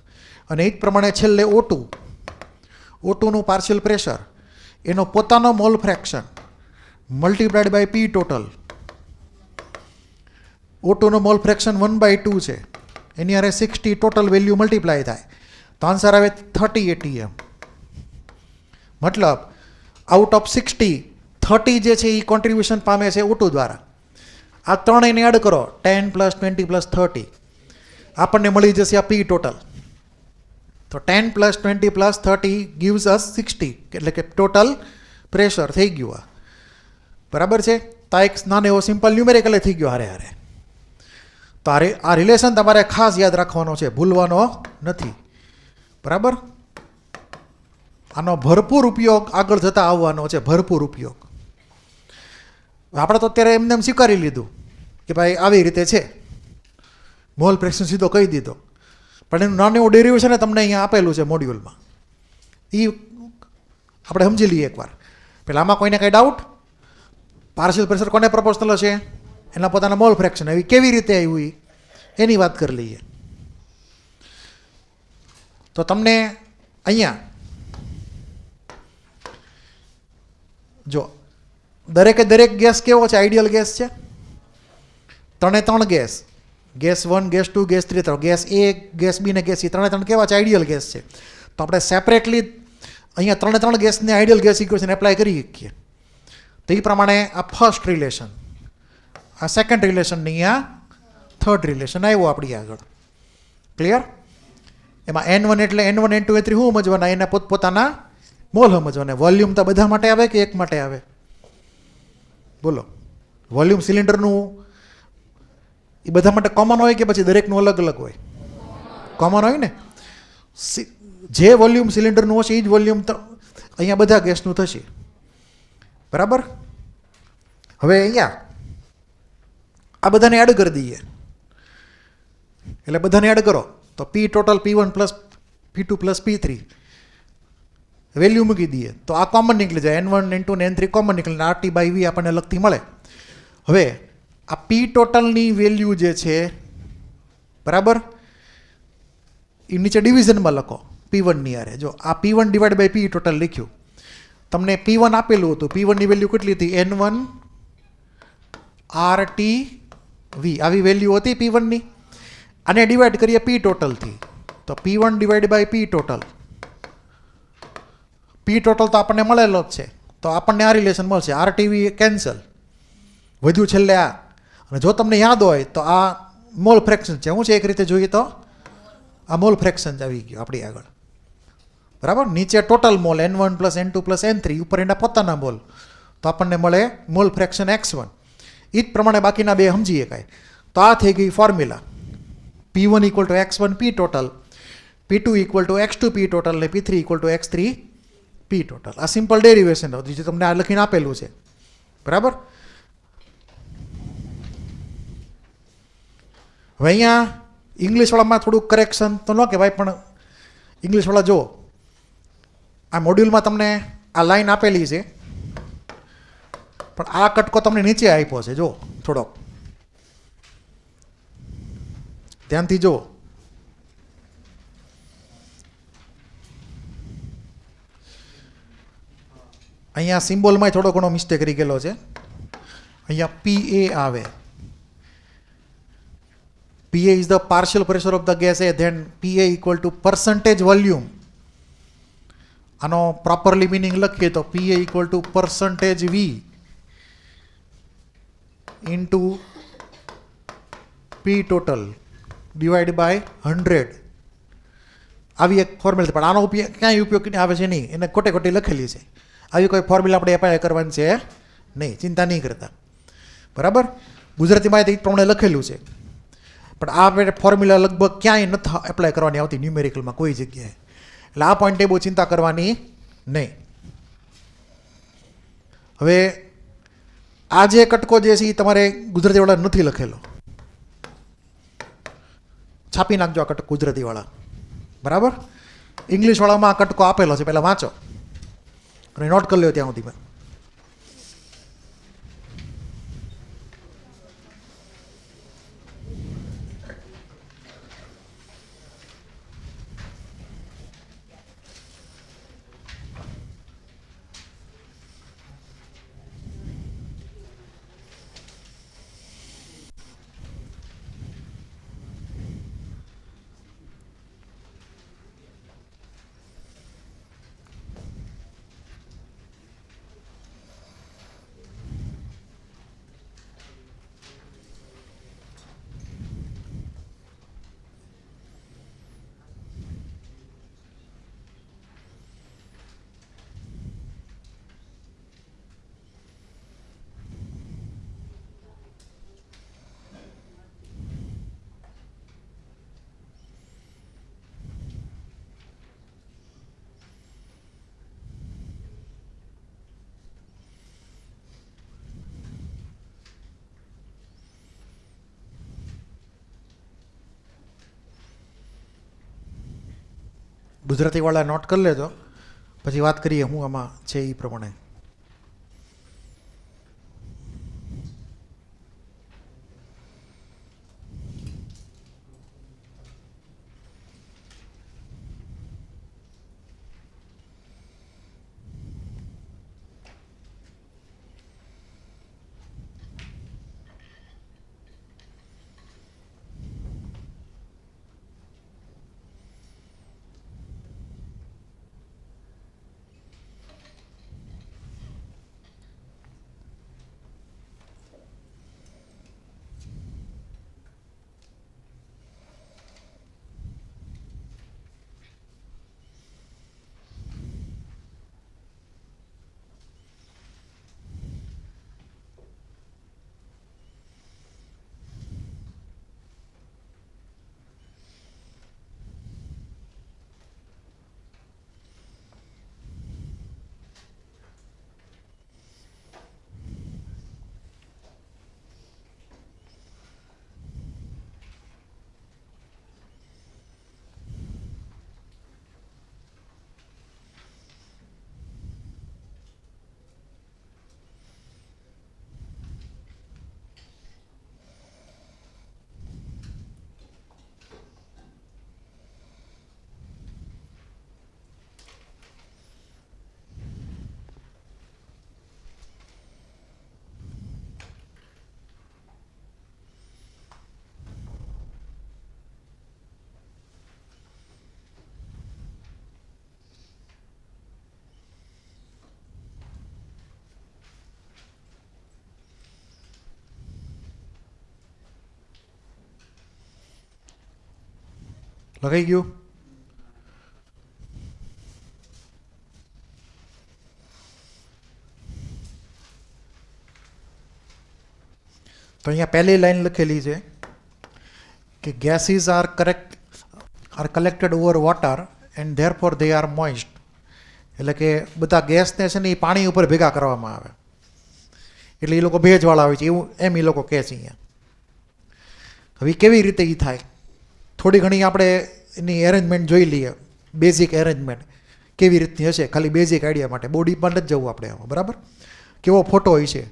અને એ જ પ્રમાણે છેલ્લે O2 નું પાર્શિયલ પ્રેશર, એનો પોતાનો mole fraction multiplied by P total. O2 નો મોલ ફ્રેક્શન 1/2 છે, એની હારે 60 ટોટલ વેલ્યુ મલ્ટીપ્લાય થાય, તો આન્સર આવે 30 ATM. મતલબ આઉટ ઓફ 60 30 જે છે એ કોન્ટ્રીબ્યુશન પામે છે O2 દ્વારા. આ ત્રણેયને એડ કરો 10 + 20 + 30 આપણને મળી જશે આ પી ટોટલ. તો 10 + 20 + 30 gives us 60 એટલે કે ટોટલ પ્રેશર થઈ ગયું આ. બરાબર છે. તો એક નાનો એવો સિમ્પલ ન્યુમેરિકલ થઈ ગયો હારે હારે. તો આ રિલેશન તમારે ખાસ યાદ રાખવાનો છે, ભૂલવાનો નથી. બરાબર. આનો ભરપૂર ઉપયોગ આગળ જતા આવવાનો છે, ભરપૂર ઉપયોગ. આપણે તો અત્યારે એમને એમ સ્વીકારી લીધું કે ભાઈ આવી રીતે છે, મોલ ફ્રેક્શન સીધો કહી દીધો, પણ એનું નાનું એવું ડેરિવેશન તમને અહીંયા આપેલું છે મોડ્યુલમાં, એ આપણે સમજી લઈએ એકવાર. પેલા આમાં કોઈને કંઈ ડાઉટ? પાર્શિયલ પ્રેશર કોને પ્રપોર્શનલ હશે? એના પોતાના મોલ ફ્રેક્શન. એવી કેવી રીતે આવ્યું એની વાત કરી લઈએ. તો તમને અહીંયા જો દરેક ગેસ કેવો છે? આઈડિયલ ગેસ છે. 3 gas, gas 1, gas 2, gas 3, gas A, gas B ને ગેસ C, 3 કેવા છે? આઈડિયલ ગેસ છે. તો આપણે સેપરેટલી અહીંયા 3 ગેસને આઈડિયલ ગેસ ઇક્વેશન એપ્લાય કરી શકીએ. તો એ પ્રમાણે આ ફર્સ્ટ રિલેશન, આ સેકન્ડ રિલેશન ને અહીંયા થર્ડ રિલેશન આવ્યો આપણી આગળ. ક્લિયર? એમાં N1 એટલે N1, N2, N3 શું સમજવાના? એના પોતપોતાના મોલ સમજવાના. વોલ્યુમ તો બધા માટે આવે કે એક માટે આવે? બોલો. વોલ્યુમ સિલિન્ડરનું એ બધા માટે કોમન હોય કે પછી દરેકનું અલગ અલગ હોય? કોમન હોય ને. જે વોલ્યુમ સિલિન્ડરનું હશે એ જ વોલ્યુમ અહીંયા બધા ગેસનું થશે. બરાબર. હવે અહીંયા આ બધાને એડ કરી દઈએ. એટલે બધાને એડ કરો તો P total P1 + P2 + P3 value મૂકી દઈએ તો આ કોમન નીકળી જાય. N1, N2 ને N3 કોમન નીકળે, RT/V આપણને લગતી મળે. હવે આ P ટોટલની વેલ્યુ જે છે, બરાબર, એ નીચે ડિવિઝનમાં લખો P1 ની આરે. જો આ P1 / P ટોટલ લખ્યું. તમને P1 આપેલું હતું, P1 ની વેલ્યુ કેટલી હતી? N1 RT/V આવી વેલ્યુ હતી P1 ની. આને ડિવાઈડ કરીએ P ટોટલથી તો P1 / P total. P total તો આપણને મળેલો જ છે, તો આપણને આ રિલેશન મળશે. RT/V કેન્સલ, વધ્યું છેલ્લે આ. અને જો તમને યાદ હોય તો આ મોલ ફ્રેક્શન છે. શું છે? એક રીતે જોઈએ તો આ મોલ ફ્રેક્શન જ આવી ગયું આપણી આગળ. બરાબર. નીચે total mall N1 + N2 + N3, ઉપર એના પોતાના મોલ, તો આપણને મળે મોલ ફ્રેક્શન X1. એ જ પ્રમાણે બાકીના બે સમજીએ કાંઈ. તો આ થઈ ગઈ formula. P1 = X1 P total, P2 = X2 P total ને P3 = X3 P ટોટલ. આ સિમ્પલ ડેરિવેશન હતું જે તમને આ લખીને આપેલું છે. બરાબર. હવે અહીંયા ઇંગ્લિશવાળામાં થોડુંક કરેક્શન તો ન કહેવાય, પણ ઇંગ્લિશવાળા જો આ મોડ્યુલમાં તમને આ લાઈન આપેલી છે, પણ આ કટકો તમને નીચે આપ્યો છે. જો થોડોક ધ્યાનથી જુઓ. અહીંયા સિમ્બોલમાં થોડો ઘણો મિસ્ટેક રહી ગયેલો છે. અહીંયા PA આવે. PA is the partial pressure of the gas A, then PA = percentage volume. આનો પ્રોપરલી મિનિંગ લખીએ તો PA = %V into P total divided by 100. આવી એક ફોર્મ્યુલા. પણ આનો ઉપયોગ ક્યાંય ઉપયોગ આવે છે નહીં, એને ખોટી લખેલી છે. આવી કોઈ ફોર્મ્યુલા આપણે એપ્લાય કરવાની છે નહીં, ચિંતા નહીં કરતા. બરાબર. ગુજરાતીમાં એ પ્રમાણે લખેલું છે, પણ આ ફોર્મ્યુલા લગભગ ક્યાંય નથી એપ્લાય કરવાની આવતી ન્યુમેરિકલમાં કોઈ જગ્યાએ. એટલે આ પોઈન્ટે બહુ ચિંતા કરવાની નહીં. હવે આ જે કટકો જે છે એ તમારે ગુજરાતીવાળા નથી લખેલો, છાપી નાખજો આ કટકો ગુજરાતીવાળા. બરાબર. ઇંગ્લિશવાળામાં આ કટકો આપેલો છે, પહેલાં વાંચો અને નોટ કરી લ્યો ત્યાં સુધીમાં. ગુજરાતીવાળા નોટ કરી લેજો, પછી વાત કરીએ હું આમાં છે એ પ્રમાણે. લખાઈ ગયું? તો અહીંયા પહેલી લાઈન લખેલી છે કે gases are collected over water and therefore they are moist. એટલે કે બધા ગેસને છે ને એ પાણી ઉપર ભેગા કરવામાં આવે એટલે એ લોકો ભેજવાળા હોય છે, એવું એમ એ લોકો કહે છે અહીંયા. હવે કેવી રીતે એ થાય થોડી ઘણી આપણે એની એરેન્જમેન્ટ જોઈ લઈએ, બેઝિક એરેન્જમેન્ટ કેવી રીતની હશે, ખાલી બેઝિક આઈડિયા માટે. બોડી પર નથી જવું આપણે આમાં, બરાબર? કેવો ફોટો હોય છે.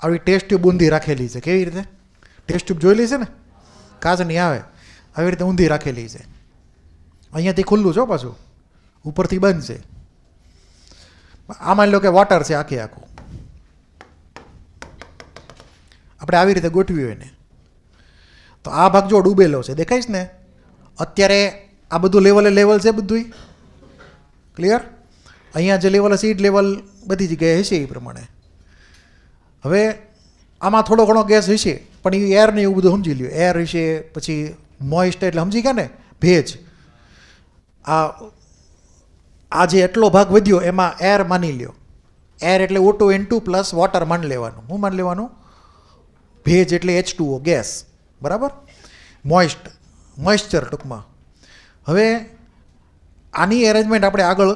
આવી ટેસ્ટ ટ્યુબ ઊંધી રાખેલી છે. કેવી રીતે? ટેસ્ટ ટ્યુબ જોયેલી છે ને, કાચની આવે, આવી રીતે ઊંધી રાખેલી છે. અહીંયાથી ખુલ્લું છો, પાછું ઉપરથી બંધ છે. આમાં લો કે વોટર છે આખે આખું, આપણે આવી રીતે ગોઠવ્યું હોય ને તો આ ભાગ જો ડૂબેલો છે, દેખાઈશ ને અત્યારે આ બધું લેવલ છે, બધું ક્લિયર. અહીંયા જે લેવલ હશે એ જ લેવલ બધી જગ્યાએ હશે એ પ્રમાણે. હવે આમાં થોડો ઘણો ગેસ હશે પણ એ એર ને એવું બધું સમજી લ્યો. એર હશે, પછી મોઇસ્ટ એટલે સમજી ગયા ને, ભેજ. આ જે એટલો ભાગ વધ્યો એમાં એર માની લ્યો. એર એટલે O2N2 પ્લસ વોટર માની લેવાનું. શું માની લેવાનું? ભેજ એટલે H2O ગેસ, બરાબર? મોઇસ્ચર ટૂંકમાં. હવે આની એરેન્જમેન્ટ આપણે આગળ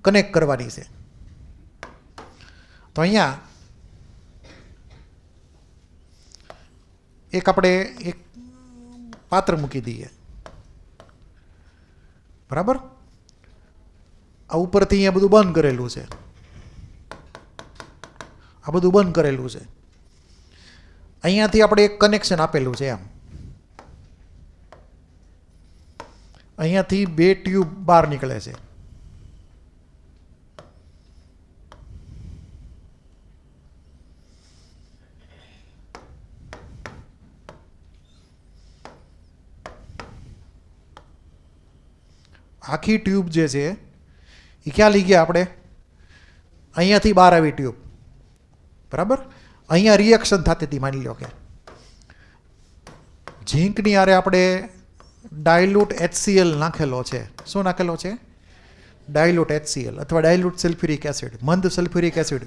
કનેક્ટ કરવાની છે. તો અહીંયા આપણે એક પાત્ર મૂકી દઈએ, બરાબર? આ ઉપરથી અહીંયા બધું બંધ કરેલું છે, આ બધું બંધ કરેલું છે. અહીંયાથી આપણે એક કનેક્શન આપેલું છે એમ. અહીંયાથી બે ટ્યુબ બહાર નીકળે છે. આખી ટ્યુબ જે છે એ ક્યાં લઈ ગયા આપણે? અહીંયાથી બહાર આવી ટ્યુબ, બરાબર. અહીંયા રિએક્શન થતી હતી. માની લો કે ઝીંકની આરે આપણે ડાયલ્યુટ HCl નાખેલો છે. શું નાખેલો છે? ડાયલ્યુટ HCl અથવા ડાયલ્યુટ સલ્ફ્યુરિક એસિડ, મંદ સલ્ફ્યુરિક એસિડ.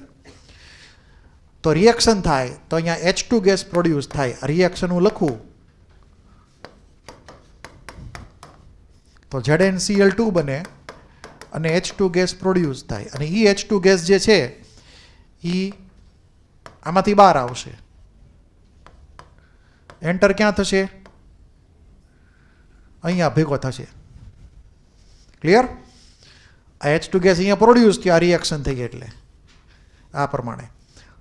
તો રિએક્શન થાય તો અહીંયા H2 ગેસ પ્રોડ્યુસ થાય. આ રિએક્શન હું લખું તો ZnCl2 બને અને H2 ગેસ પ્રોડ્યુસ થાય. અને એ H2 ગેસ જે છે એ આમાંથી બહાર આવશે. એન્ટર ક્યાં થશે? અહીંયા ભેગો થશે. ક્લિયર? આ H2 ગેસ અહીંયા પ્રોડ્યુસ થયો, આ રિએક્શન થઈ ગઈ એટલે આ પ્રમાણે.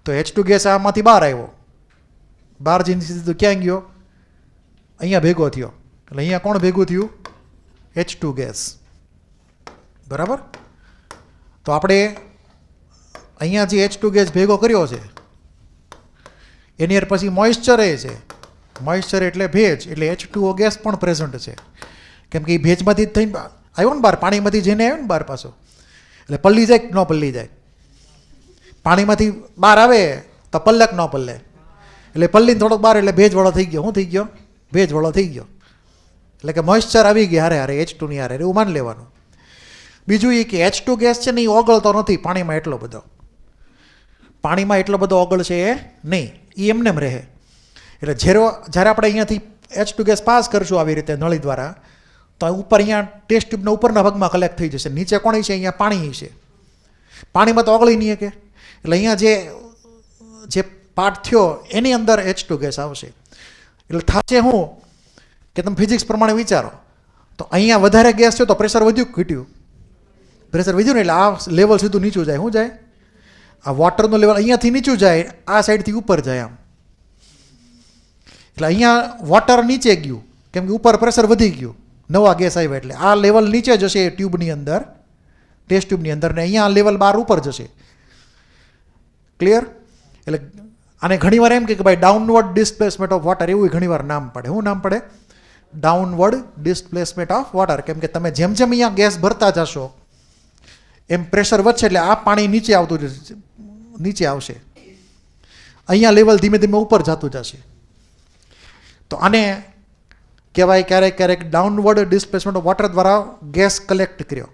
તો H2 ગેસ આમાંથી બહાર આવ્યો, બહાર જઈને સીધું ક્યાં ગયો? અહીંયા ભેગો થયો. એટલે અહીંયા કોણ ભેગું થયું? H2 ગેસ, બરાબર. તો આપણે અહીંયા જે H2 ગેસ ભેગો કર્યો છે એની પછી મોઇશ્ચર એ છે. મોઇશ્ચર એટલે ભેજ, એટલે H2O ગેસ પણ પ્રેઝન્ટ છે. કેમ કે એ ભેજમાંથી જ થઈને આવ્યો ને બહાર, પાણીમાંથી જઈને આવ્યો ને બહાર પાછો. એટલે પલ્લી જાય કે ન પલ્લી જાય? પાણીમાંથી બહાર આવે તો પલ્લે કે ન પલ્લે? એટલે પલ્લીને થોડોક બહાર એટલે ભેજવાળો થઈ ગયો. શું થઈ ગયો? ભેજવાળો થઈ ગયો. એટલે કે મોઇશ્ચર આવી ગઈ હારે હારે H2 ની હારે, એવું માની લેવાનું. બીજું એ કે H2 ગેસ છે ને એ ઓગળતો નથી પાણીમાં એટલો બધો. પાણીમાં એટલો બધો ઓગળશે એ નહીં, એ એમને એમ રહે. એટલે જ્યારે આપણે અહીંયાથી H2 ગેસ પાસ કરશું આવી રીતે નળી દ્વારા, તો ઉપર અહીંયા ટેસ્ટ ટ્યુબના ઉપરના ભાગમાં કલેક્ટ થઈ જશે. નીચે કોણ છે? અહીંયા પાણી છે. પાણીમાં તો ઓગળી નહીં કે. એટલે અહીંયા જે પાર્ટ થયો એની અંદર H2 ગેસ આવશે. એટલે થશે શું કે તમે ફિઝિક્સ પ્રમાણે વિચારો તો અહીંયા વધારે ગેસ છે તો પ્રેશર વધ્યું ઘટ્યું? પ્રેશર વધ્યું ને એટલે આ લેવલ સીધું નીચું જાય. શું જાય? આ વોટરનું લેવલ અહીંયાથી નીચું જાય, આ સાઈડથી ઉપર જાય આમ. એટલે અહીંયા વોટર નીચે ગયું કેમ કે ઉપર પ્રેશર વધી ગયું, નવા ગેસ આવ્યા. એટલે આ લેવલ નીચે જશે ટ્યુબની અંદર, ટેસ્ટ ટ્યુબની અંદર, ને અહીંયા લેવલ બાર ઉપર જશે. ક્લિયર? એટલે આને ઘણીવાર એમ કે ભાઈ ડાઉનવર્ડ ડિસ્પ્લેસમેન્ટ ઓફ વોટર, એવું ઘણીવાર નામ પડે. શું નામ પડે? Downward displacement of water. કેમ કે તમે જેમ જેમ અહીંયા ગેસ ભરતા જશો એમ પ્રેશર વધશે એટલે આ પાણી નીચે આવતું જશે, નીચે આવશે. અહીંયા લેવલ ધીમે ધીમે ઉપર જતું જશે. તો આને કહેવાય ક્યારેક ક્યારેક ડાઉનવર્ડ ડિસ્પ્લેસમેન્ટ ઓફ વોટર દ્વારા ગેસ કલેક્ટ કર્યો.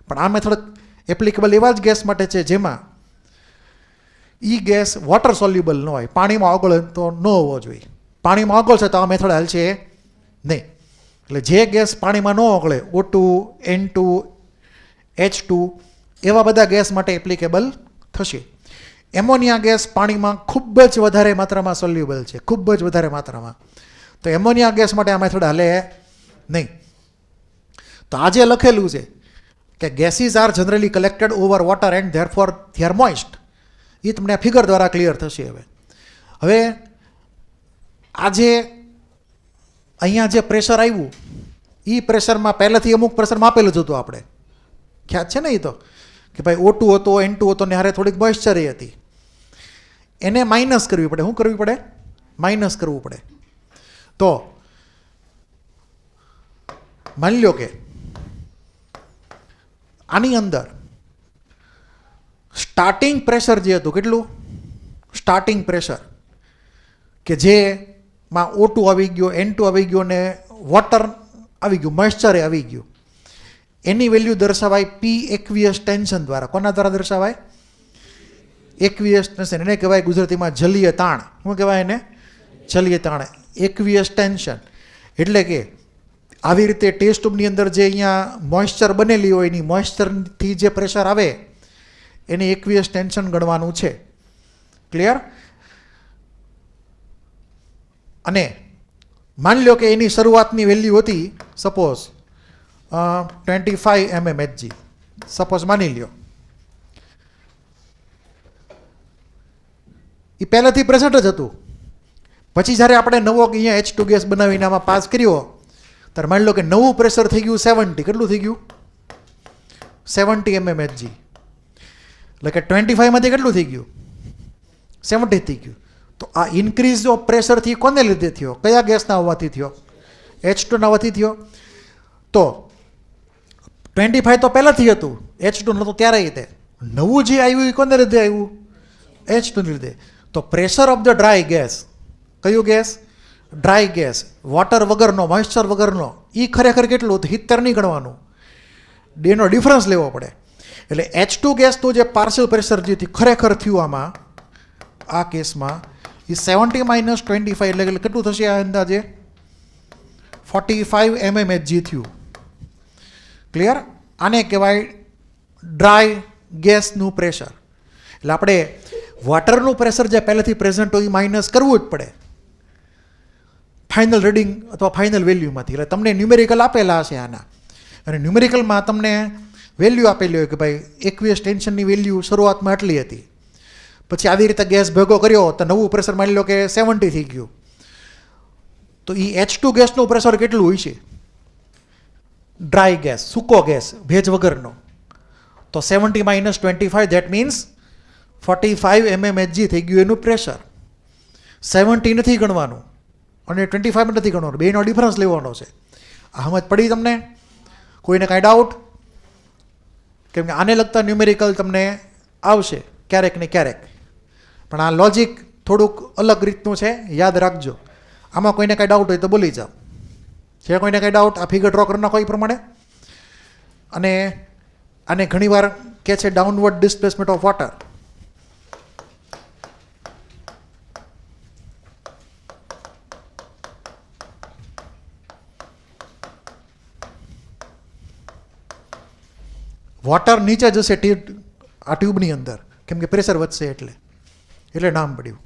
પણ આ મેથડ એપ્લિકેબલ એવા જ ગેસ માટે છે જેમાં એ ગેસ વોટર સોલ્યુબલ ન હોય, પાણીમાં ઓગળે તો ન હોવો જોઈએ. પાણીમાં ઓગળશે તો આ મેથડ હાલશે નહીં. એટલે જે ગેસ પાણીમાં ન ઓગળે, O2, N2, H2 એવા બધા ગેસ માટે એપ્લિકેબલ થશે. એમોનિયા ગેસ પાણીમાં ખૂબ જ વધારે માત્રામાં સોલ્યુબલ છે, ખૂબ જ વધારે માત્રામાં. તો એમોનિયા ગેસ માટે આ મેથડ હાલે નહીં. તો આજે લખેલું છે કે gases are generally collected over water and therefore they are moist. એ તમને આ ફિગર દ્વારા ક્લિયર થશે. હવે આજે અહીંયા જે પ્રેશર આવ્યું એ પ્રેશરમાં પહેલાંથી અમુક પ્રેશર માપેલું જ હતું આપણે, ખ્યાલ છે ને? એ તો કે ભાઈ O2 હતો, N2 હતો ને હારે થોડીક મોઇશ્ચર હતી. એને માઇનસ કરવી પડે. શું કરવી પડે? માઇનસ કરવું પડે. તો માની લો કે આની અંદર સ્ટાર્ટિંગ પ્રેશર જે હતું, કેટલું? સ્ટાર્ટિંગ પ્રેશર કે જેમાં O2 આવી ગયો, N2 આવી ગયો ને વોટર આવી ગયું, મોઇશ્ચરે આવી ગયું, એની વેલ્યુ દર્શાવાય P એક્વિયસ ટેન્શન દ્વારા. કોના દ્વારા દર્શાવાય? Aqueous tension. એને કહેવાય ગુજરાતીમાં જલીય તાણ. શું કહેવાય એને? જલીય તાણ, એક્વિયસ ટેન્શન. એટલે કે આવી રીતે ટેસ્ટ ટ્યુબની અંદર જે અહીંયા મોઇશ્ચર બનેલી હોય એની મોઇશ્ચરથી જે પ્રેશર આવે એને એક્વિયસ ટેન્શન ગણવાનું છે. ક્લિયર? અને માની લો કે એની શરૂઆતની વેલ્યુ હતી સપોઝ 25 mmHg, સપોઝ માની લ્યો. એ પહેલાંથી પ્રેઝન્ટ જ હતું. પછી જ્યારે આપણે નવો અહીંયા H2 ગેસ બનાવીને આમાં પાસ કર્યો ત્યારે માની લો કે નવું પ્રેશર થઈ ગયું 70. કેટલું થઈ ગયું? 70 mmHg. એટલે કે 25માંથી કેટલું થઈ ગયું? 70 થઈ ગયું. તો આ ઇન્ક્રીઝ ઓફ પ્રેશરથી કોને લીધે થયો? કયા ગેસના હોવાથી થયો? H2 ના હોવાથી થયો. તો 25 તો પહેલાંથી હતું, H2 નહોતું ત્યારે તે. નવું જે આવ્યું એ કોને લીધે આવ્યું? H2 ને લીધે. તો pressure of the dry gas, કયું ગેસ? ડ્રાય ગેસ, વોટર વગરનો, મોઇશ્ચર વગરનો, એ ખરેખર કેટલું? 70 નહીં ગણવાનું, એનો ડિફરન્સ લેવો પડે. એટલે H2 ગેસનું જે પાર્શિયલ પ્રેશર જે ખરેખર થયું આમાં, આ કેસમાં, એ 70 - 25 એટલે કેટલું થશે? આ અંદાજે 45 mmHg થયું. ક્લિયર? આને કહેવાય ડ્રાય ગેસનું પ્રેશર. એટલે આપણે વોટરનું પ્રેશર જે પહેલેથી પ્રેઝન્ટ હોય એ માઇનસ કરવું જ પડે ફાઇનલ રીડિંગ અથવા ફાઇનલ વેલ્યુમાંથી. એટલે તમને ન્યુમેરિકલ આપેલા હશે આના, અને ન્યુમેરિકલમાં તમને વેલ્યુ આપેલી હોય કે ભાઈ એકવિયસ ટેન્શનની વેલ્યુ શરૂઆતમાં આટલી હતી, પછી આવી રીતે ગેસ ભેગો કર્યો તો નવું પ્રેશર માની લો કે 70 થઈ ગયું, તો એ H2 ગેસનું પ્રેશર કેટલું હોય છે? ડ્રાય ગેસ, સૂકો ગેસ, ભેજ વગરનો, તો 70 - 25 ધેટ મીન્સ 45 mmHg થઈ ગયું એનું પ્રેશર. 70 નથી ગણવાનું અને 25 નથી ગણવાનું, બેનો ડિફરન્સ લેવાનો છે. આ સમજ પડી તમને? કોઈને કાંઈ ડાઉટ? કેમ કે આને લગતા ન્યુમેરિકલ તમને આવશે ક્યારેક ને ક્યારેક, પણ આ લોજિક થોડુંક અલગ રીતનું છે, યાદ રાખજો. આમાં કોઈને કાંઈ ડાઉટ હોય તો બોલી જાઓ. છે કોઈને કાંઈ ડાઉટ? આ ફિગર ડ્રો કરી નાખો એ પ્રમાણે. અને આને ઘણીવાર કહે છે downward displacement of water. Water નીચે જશે આ ટ્યુબની અંદર, કેમ કે પ્રેશર વધશે એટલે નામ પડ્યું.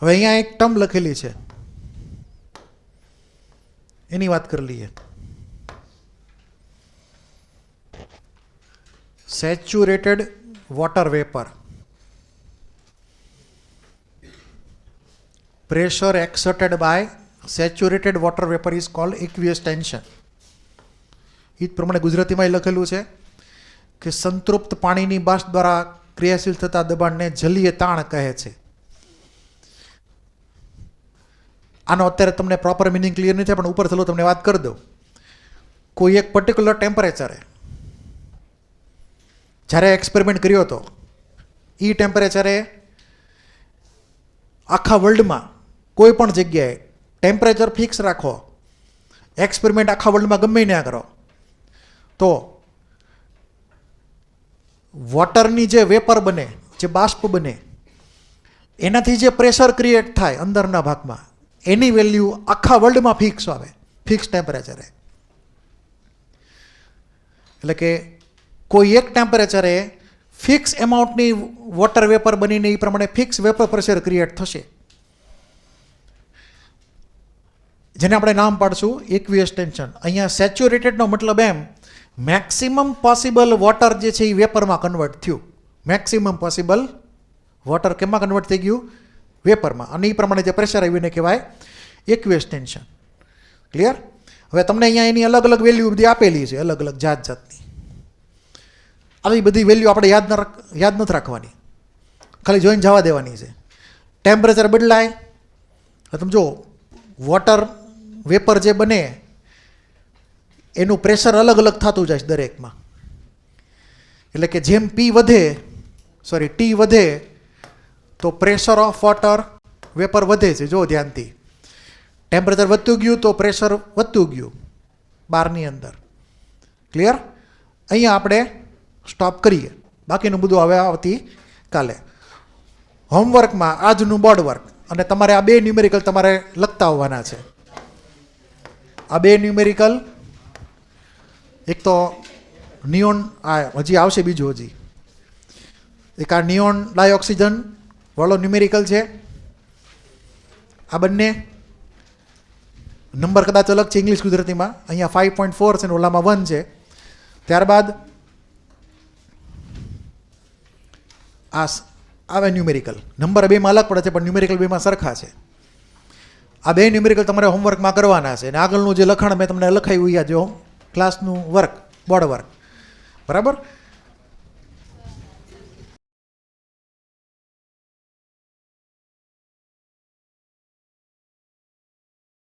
હવે અહીંયા એક ટર્મ લખેલી છે, એની વાત કરી લઈએ. Saturated water vapour, pressure exerted by saturated water vapour is called aqueous tension. એ જ પ્રમાણે ગુજરાતીમાં લખેલું છે કે સંતૃપ્ત પાણીની બાષ્પ દ્વારા ક્રિયાશીલ થતા દબાણને જલીય તાણ કહે છે. આનો અત્યારે તમને પ્રોપર મિનિંગ ક્લિયર નથી થાય, પણ ઉપર થયેલું તમને વાત કરી દઉં. કોઈ એક પર્ટિક્યુલર ટેમ્પરેચરે જ્યારે એક્સપેરિમેન્ટ કર્યો હતો, એ ટેમ્પરેચરે આખા વર્લ્ડમાં કોઈ પણ જગ્યાએ ટેમ્પરેચર ફિક્સ રાખો, એક્સપેરિમેન્ટ આખા વર્લ્ડમાં ગમે ત્યાં કરો, તો વોટરની જે વેપર બને, જે બાષ્પ બને, એનાથી જે પ્રેશર ક્રિએટ થાય અંદરના ભાગમાં, એની વેલ્યુ આખા વર્લ્ડમાં ફિક્સ આવે, ફિક્સ ટેમ્પરેચરે. એટલે કે કોઈ એક ટેમ્પરેચરે ફિક્સ એમાઉન્ટની વોટર વેપર બનીને એ પ્રમાણે ફિક્સ વેપર પ્રેશર ક્રિએટ થશે, જેને આપણે નામ પાડશું એક્વિયસ ટેન્શન. અહીંયા સેચ્યુરેટેડનો મતલબ એમ, મેક્સિમમ પોસિબલ વોટર જે છે એ વેપરમાં કન્વર્ટ થયું. મેક્સિમમ પોસિબલ વોટર કેમાં કન્વર્ટ થઈ ગયું? વેપરમાં. અને એ પ્રમાણે જે પ્રેશર આવ્યું એને કહેવાય એક્વિયસ ટેન્શન. ક્લિયર? હવે તમને અહીંયા એની અલગ અલગ વેલ્યુ બધી આપેલી છે, અલગ અલગ જાતની. આવી બધી વેલ્યુ આપણે યાદ નથી રાખવાની, ખાલી જોઈને જવા દેવાની છે. ટેમ્પરેચર બદલાય, તમે જો વોટર વેપર જે બને એનું પ્રેશર અલગ અલગ થતું જાય દરેકમાં. એટલે કે જેમ ટી વધે તો પ્રેશર ઓફ વોટર વેપર વધે છે. જો ધ્યાનથી, ટેમ્પરેચર વધતું ગયું તો પ્રેશર વધતું ગયું બારની અંદર. ક્લિયર? અહીંયા આપણે સ્ટોપ કરીએ, બાકીનું બધું હવે આવતી કાલે. હોમવર્કમાં આજનું બોર્ડ વર્ક, અને તમારે આ 2 ન્યુમેરિકલ તમારે લખતા આવવાના છે. આ 2 ન્યુમેરિકલ, એક તો નિયોન, આ હજી આવશે બીજું, હજી એક આ નિયોન ડાયોક્સિજન વાળો ન્યુમેરિકલ છે. આ બંને નંબર કદાચ અલગ છે ઇંગ્લિશ ગુજરાતીમાં, અહીંયા 5.4 છે ને ઓલામાં 1 છે. ત્યારબાદ આવે ન્યુમેરિકલ, નંબર 2માં અલગ પડે છે પણ ન્યુમેરિકલ 2માં સરખા છે. આ 2 ન્યુમેરિકલ તમારે હોમવર્કમાં કરવાના છે. અને આગળનું જે લખાણ મેં તમને લખાયું, જો ક્લાસનું વર્ક, બોર્ડ વર્ક, બરાબર.